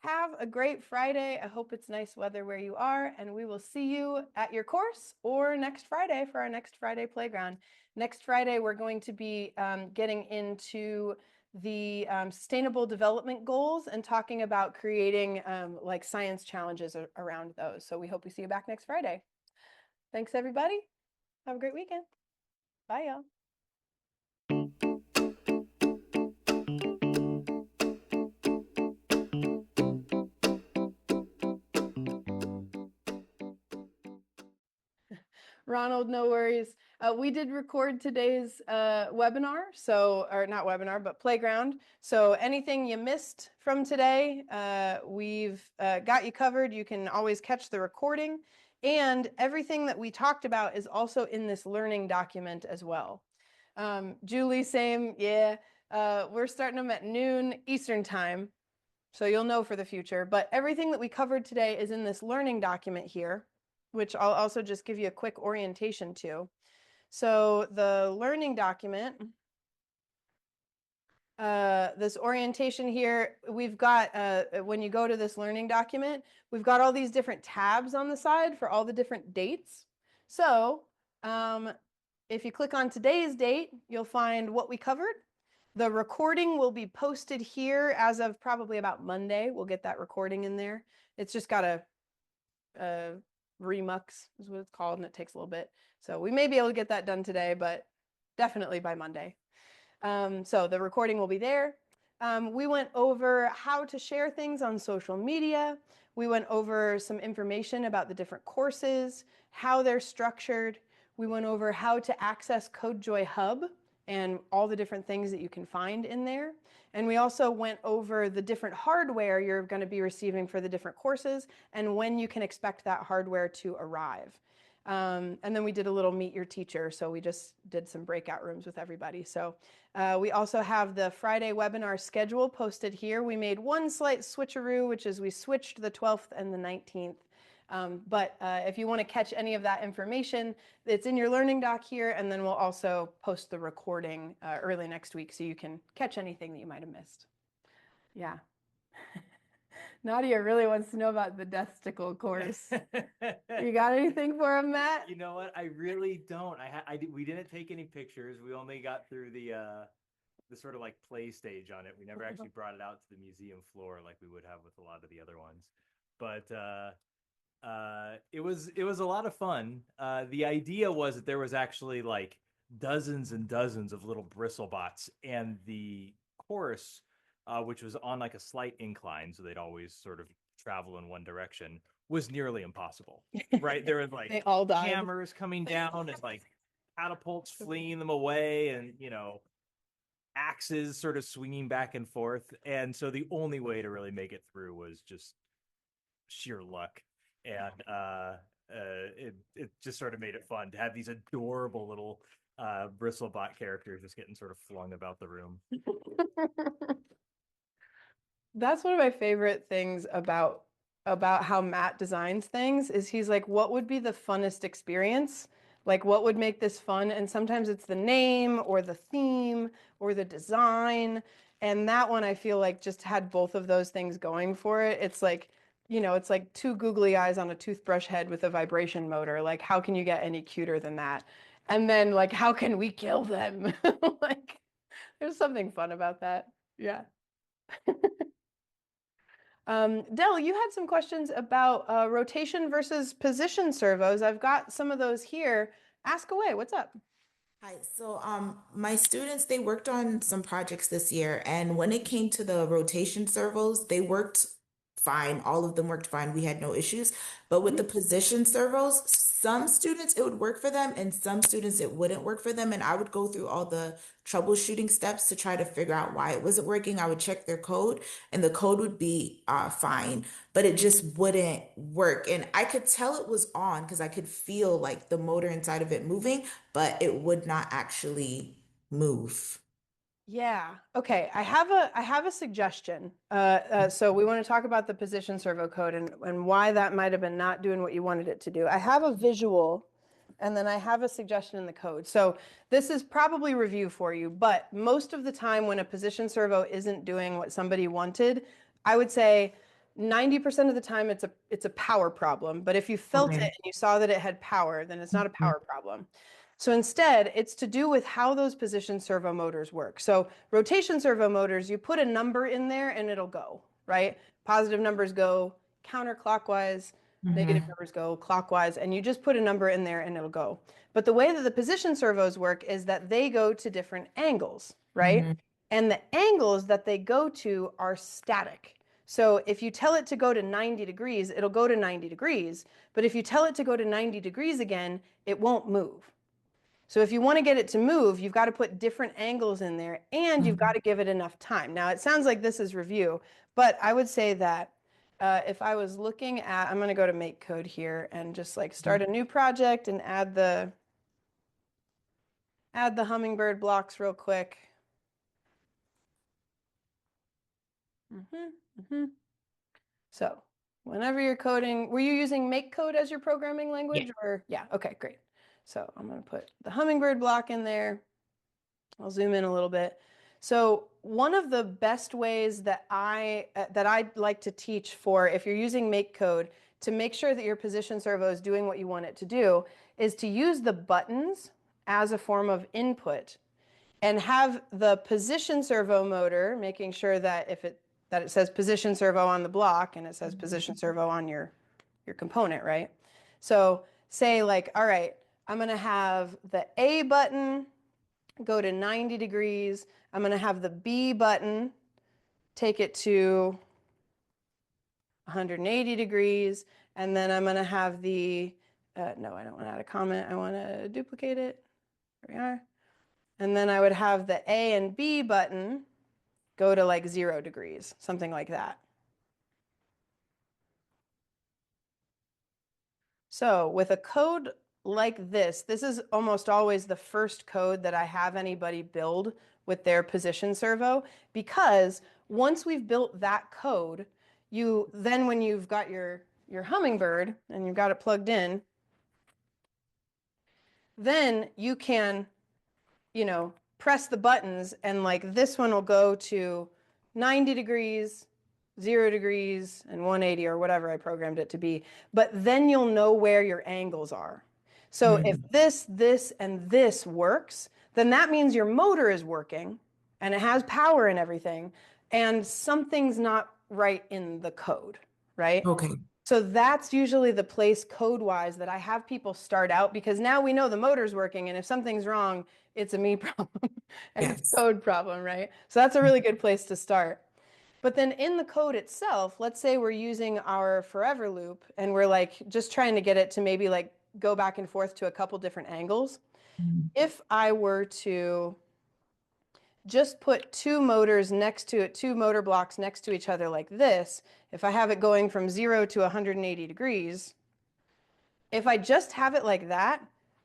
have a great Friday. I hope it's nice weather where you are, and we will see you at your course or next Friday for our next Friday playground. Next Friday, we're going to be getting into the sustainable development goals and talking about creating like science challenges around those. So we hope we see you back next Friday. Thanks, everybody. Have a great weekend. Bye, y'all. Ronald, no worries. We did record today's webinar, or not webinar, but playground. So anything you missed from today, we've got you covered. You can always catch the recording. And everything that we talked about is also in this learning document as well. Julie, same, yeah. We're starting them at noon Eastern time, so you'll know for the future. But everything that we covered today is in this learning document here, which I'll also just give you a quick orientation to. So the learning document, this orientation here, we've got, when you go to this learning document, we've got all these different tabs on the side for all the different dates. So if you click on today's date, you'll find what we covered. The recording will be posted here as of probably about Monday. We'll get that recording in there. It's just got a remux is what it's called, and it takes a little bit. So we may be able to get that done today, but definitely by Monday. So the recording will be there. We went over how to share things on social media. We went over some information about the different courses, how they're structured. We went over how to access CodeJoy Hub and all the different things that you can find in there. And we also went over the different hardware you're going to be receiving for the different courses and when you can expect that hardware to arrive. And then we did a little meet your teacher. So we just did some breakout rooms with everybody. So we also have the Friday webinar schedule posted here. We made one slight switcheroo, which is we switched the 12th and the 19th. But if you want to catch any of that information, it's in your learning doc here, and then we'll also post the recording early next week so you can catch anything that you might have missed. Yeah. Nadia really wants to know about the Desticle course. You got anything for him, Matt? You know what? I really don't. We didn't take any pictures. We only got through the sort of like play stage on it. We never actually brought it out to the museum floor like we would have with a lot of the other ones. But it was a lot of fun. The idea was that there was actually like dozens and dozens of little bristlebots, and the course, which was on like a slight incline, so they'd always sort of travel in one direction, was nearly impossible. Right? There was like They all died. hammers coming down and like catapults flinging them away, and axes sort of swinging back and forth. And so the only way to really make it through was just sheer luck. And it just sort of made it fun to have these adorable little bristlebot characters just getting sort of flung about the room. That's one of my favorite things about how Matt designs things is he's like, what would be the funnest experience? Like, what would make this fun? And sometimes it's the name or the theme or the design. And that one I feel like just had both of those things going for it. It's like, it's like two googly eyes on a toothbrush head with a vibration motor. Like, how can you get any cuter than that? And then, like, how can we kill them? Like, there's something fun about that. Yeah. Del, you had some questions about rotation versus position servos. I've got some of those here. Ask away. What's up? Hi. So, my students, they worked on some projects this year, and when it came to the rotation servos, they worked fine. All of them worked fine. We had no issues. But with the position servos, some students it would work for them, and some students it wouldn't work for them. And I would go through all the troubleshooting steps to try to figure out why it wasn't working. I would check their code, and the code would be fine, but it just wouldn't work. And I could tell it was on because I could feel like the motor inside of it moving, but it would not actually move. Yeah. Okay. I have a suggestion. So we want to talk about the position servo code and why that might have been not doing what you wanted it to do. I have a visual, and then I have a suggestion in the code. So this is probably review for you, but most of the time when a position servo isn't doing what somebody wanted, I would say 90% of the time it's a power problem. But if you felt it and you saw that it had power, then it's not a power problem. So instead, it's to do with how those position servo motors work. So rotation servo motors, you put a number in there and it'll go, right? Positive numbers go counterclockwise, negative numbers go clockwise, and you just put a number in there and it'll go. But the way that the position servos work is that they go to different angles, right? And the angles that they go to are static. So if you tell it to go to 90 degrees, it'll go to 90 degrees. But if you tell it to go to 90 degrees again, it won't move. So if you want to get it to move, you've got to put different angles in there and you've got to give it enough time. Now, it sounds like this is review, but I would say that if I was looking at, I'm going to go to make code here and just like start a new project and add the hummingbird blocks real quick. So whenever you're coding, were you using make code as your programming language or? Yeah, okay, great. So I'm going to put the hummingbird block in there. I'll zoom in a little bit. So one of the best ways that I'd like to teach for if you're using make code to make sure that your position servo is doing what you want it to do is to use the buttons as a form of input and have the position servo motor, making sure that that it says position servo on the block and it says position servo on your component, right? So say like, all right, I'm going to have the A button go to 90 degrees. I'm going to have the B button take it to 180 degrees. And then I'm going to have the, no, I don't want to add a comment. I want to duplicate it. There we are. And then I would have the A and B button go to like 0 degrees, something like that. So with a code like this is almost always the first code that I have anybody build with their position servo, because once we've built that code, then when you've got your hummingbird and you've got it plugged in, then you can, press the buttons and like this one will go to 90 degrees, 0 degrees, and 180 or whatever I programmed it to be. But then you'll know where your angles are. So if this, and this works, then that means your motor is working and it has power and everything, and something's not right in the code, right? Okay. So that's usually the place code-wise that I have people start out, because now we know the motor's working, and if something's wrong, it's a me problem and it's a code problem, right? So that's a really good place to start. But then in the code itself, let's say we're using our forever loop and we're like just trying to get it to maybe like go back and forth to a couple different angles. If I were to just put two motors next to it, two motor blocks next to each other like this, if I have it going from 0 to 180 degrees, if I just have it like that,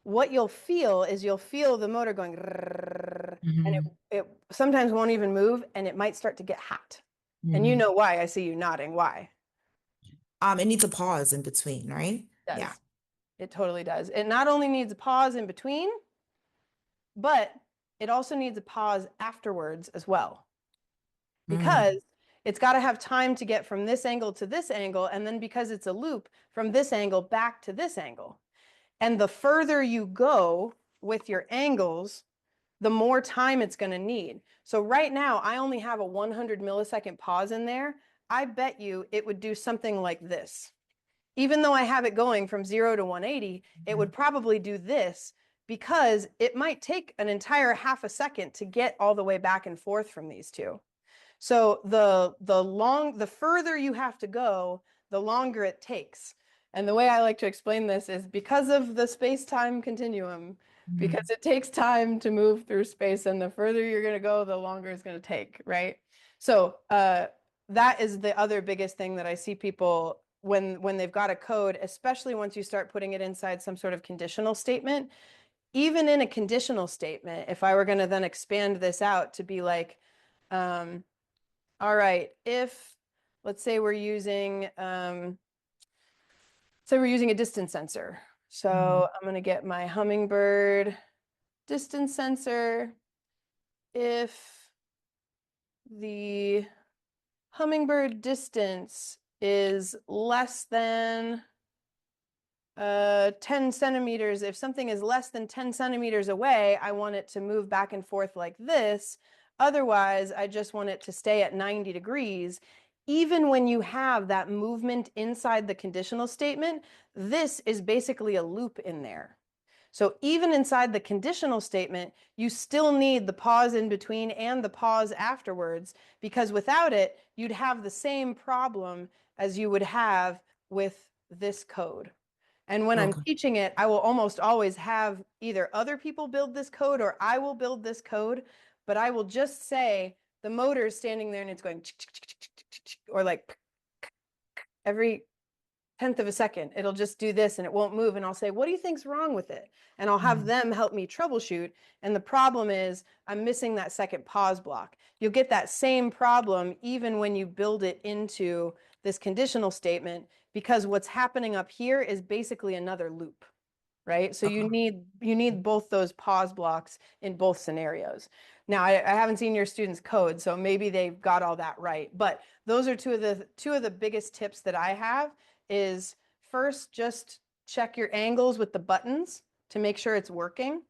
what you'll feel is you'll feel the motor going, and it sometimes won't even move, and it might start to get hot. And you know why. I see you nodding. Why? It needs a pause in between, right? It does. Yeah. It totally does. It not only needs a pause in between, but it also needs a pause afterwards as well. Because it's got to have time to get from this angle to this angle, and then because it's a loop, from this angle back to this angle. And the further you go with your angles, the more time it's going to need. So right now, I only have a 100 millisecond pause in there. I bet you it would do something like this. Even though I have it going from 0 to 180, it would probably do this, because it might take an entire half a second to get all the way back and forth from these two. So the further you have to go, the longer it takes. And the way I like to explain this is because of the space-time continuum, because it takes time to move through space, and the further you're going to go, the longer it's going to take, right? So that is the other biggest thing that I see people when they've got a code, especially once you start putting it inside some sort of conditional statement. Even in a conditional statement, if I were going to then expand this out to be like, all right, if let's say we're using a distance sensor. So I'm going to get my hummingbird distance sensor. If the hummingbird distance is less than 10 centimeters, if something is less than 10 centimeters away, I want it to move back and forth like this. Otherwise, I just want it to stay at 90 degrees. Even when you have that movement inside the conditional statement, this is basically a loop in there. So even inside the conditional statement, you still need the pause in between and the pause afterwards, because without it, you'd have the same problem as you would have with this code. And when I'm Okay. teaching it, I will almost always have either other people build this code or I will build this code, but I will just say the motor is standing there and it's going or like every 10th of a second. It'll just do this and it won't move. And I'll say, what do you think's wrong with it? And I'll have them help me troubleshoot. And the problem is I'm missing that second pause block. You'll get that same problem even when you build it into this conditional statement, because what's happening up here is basically another loop, right? So you need both those pause blocks in both scenarios. Now, I haven't seen your students' code, so maybe they've got all that right. But those are two of the biggest tips that I have is first, just check your angles with the buttons to make sure it's working.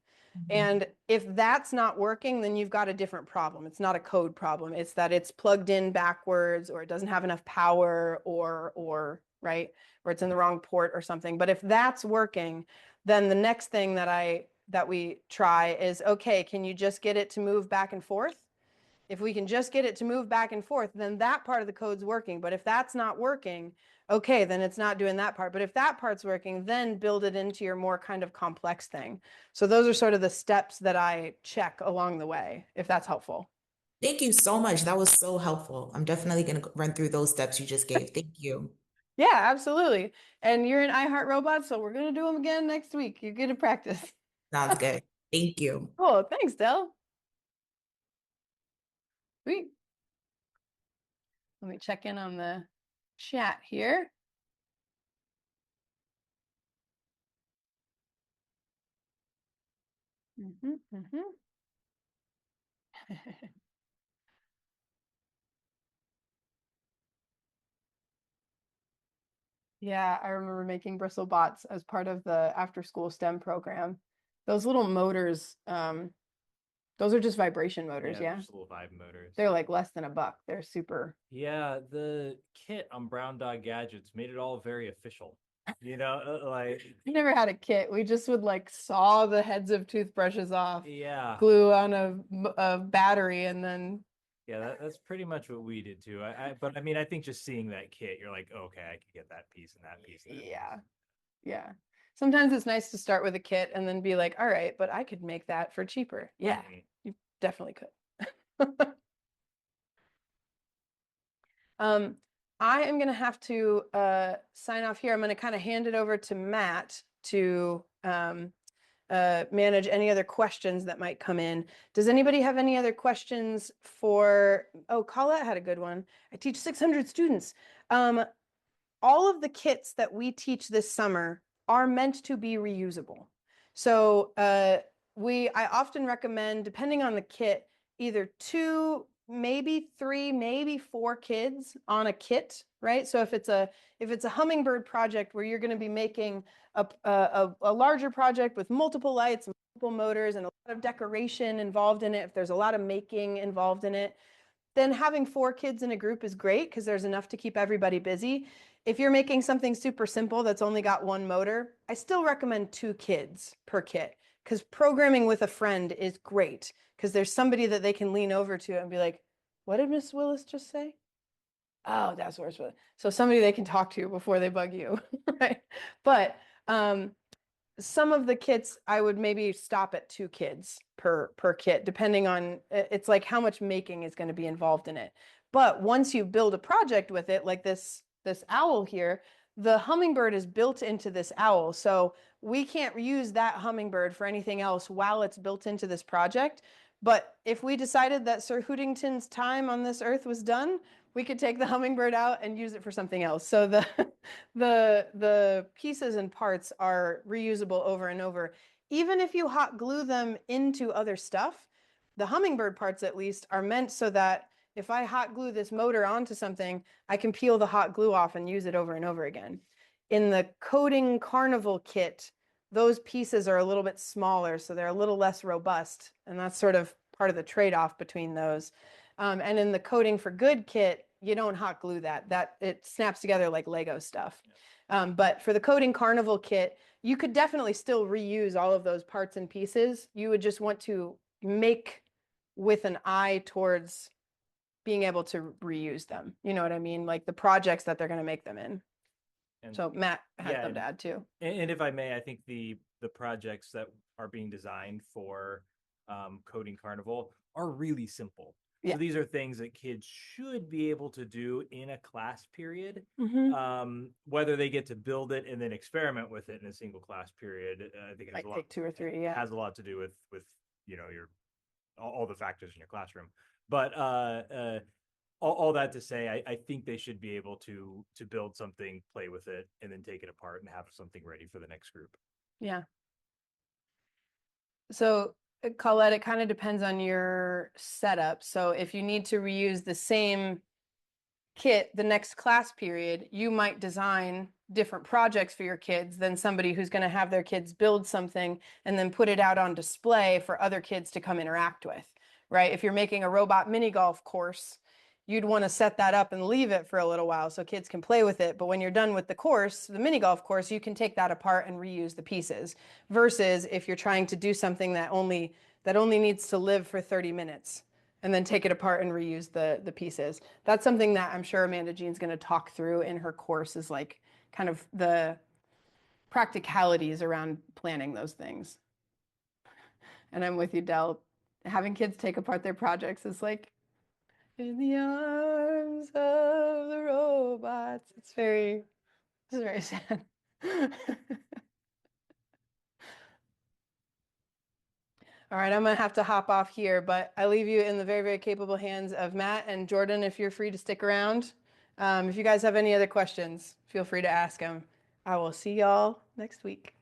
And if that's not working, then you've got a different problem. It's not a code problem. It's that it's plugged in backwards, or it doesn't have enough power, or right, or it's in the wrong port or something. But if that's working, then the next thing that we try is, okay, can you just get it to move back and forth? If we can just get it to move back and forth, then that part of the code's working. But if that's not working, okay, then it's not doing that part. But if that part's working, then build it into your more kind of complex thing. So those are sort of the steps that I check along the way, if that's helpful. Thank you so much. That was so helpful. I'm definitely going to run through those steps you just gave. Thank you. Yeah, absolutely. And you're in iHeart Robots, so we're going to do them again next week. You're good at practice. Sounds good. Thank you. Cool. Thanks, Del. Sweet. Let me check in on the chat here. Yeah, I remember making bristle bots as part of the after-school STEM program. Those little motors, those are just vibration motors, yeah? Just little vibe motors. They're like less than $1. They're super. Yeah, the kit on Brown Dog Gadgets made it all very official. You know, like We never had a kit. We just would like saw the heads of toothbrushes off, yeah, glue on a battery, and then yeah, that's pretty much what we did too. But I mean, I think just seeing that kit, you're like, okay, I could get that piece and that piece. And that yeah, piece. yeah. Sometimes it's nice to start with a kit and then be like, all right, but I could make that for cheaper. Yeah, you definitely could. I am going to have to sign off here. I'm going to kind of hand it over to Matt to manage any other questions that might come in. Does anybody have any other questions for, oh, Colette had a good one. I teach 600 students. All of the kits that we teach this summer are meant to be reusable. So I often recommend, depending on the kit, either 2, maybe 3, maybe 4 kids on a kit, right? So if it's a hummingbird project where you're going to be making a larger project with multiple lights, multiple motors, and a lot of decoration involved in it, if there's a lot of making involved in it, then having 4 kids in a group is great because there's enough to keep everybody busy. If you're making something super simple that's only got 1 motor, I still recommend 2 kids per kit, because programming with a friend is great because there's somebody that they can lean over to and be like, what did Miss Willis just say? Oh, that's where it's with. So somebody they can talk to before they bug you, right? But some of the kits I would maybe stop at 2 kids per kit, depending on, it's like how much making is going to be involved in it. But once you build a project with it, like this owl here, the hummingbird is built into this owl. So we can't use that hummingbird for anything else while it's built into this project. But if we decided that Sir Hootington's time on this earth was done, we could take the hummingbird out and use it for something else. So the pieces and parts are reusable over and over. Even if you hot glue them into other stuff, the hummingbird parts at least are meant so that if I hot glue this motor onto something, I can peel the hot glue off and use it over and over again. In the coding carnival kit, those pieces are a little bit smaller, so they're a little less robust. And that's sort of part of the trade-off between those. And in the coding for good kit, you don't hot glue that. It snaps together like Lego stuff. But for the Coding Carnival kit, you could definitely still reuse all of those parts and pieces. You would just want to make with an eye towards being able to reuse them. You know what I mean? Like the projects that they're going to make them in. And So Matt has yeah, them to add too. and if I may, I think the projects that are being designed for Coding Carnival are really simple. Yeah. So these are things that kids should be able to do in a class period. Whether they get to build it and then experiment with it in a single class period, I think it has Might take 2 or 3, yeah. has a lot to do with you know your all the factors in your classroom. But all that to say, I think they should be able to build something, play with it, and then take it apart and have something ready for the next group. Yeah. So Colette, it kind of depends on your setup. So if you need to reuse the same kit the next class period, you might design different projects for your kids than somebody who's going to have their kids build something and then put it out on display for other kids to come interact with, right? If you're making a robot mini golf course, you'd want to set that up and leave it for a little while so kids can play with it. But when you're done with the course, the mini golf course, you can take that apart and reuse the pieces. Versus if you're trying to do something that only needs to live for 30 minutes and then take it apart and reuse the pieces. That's something that I'm sure Amanda Jean's going to talk through in her course, is like kind of the practicalities around planning those things. And I'm with you, Del. Having kids take apart their projects is like, in the arms of the robots. It's very sad. All right, I'm gonna have to hop off here, but I leave you in the very, very capable hands of Matt and Jordan if you're free to stick around. If you guys have any other questions, feel free to ask them. I will see y'all next week.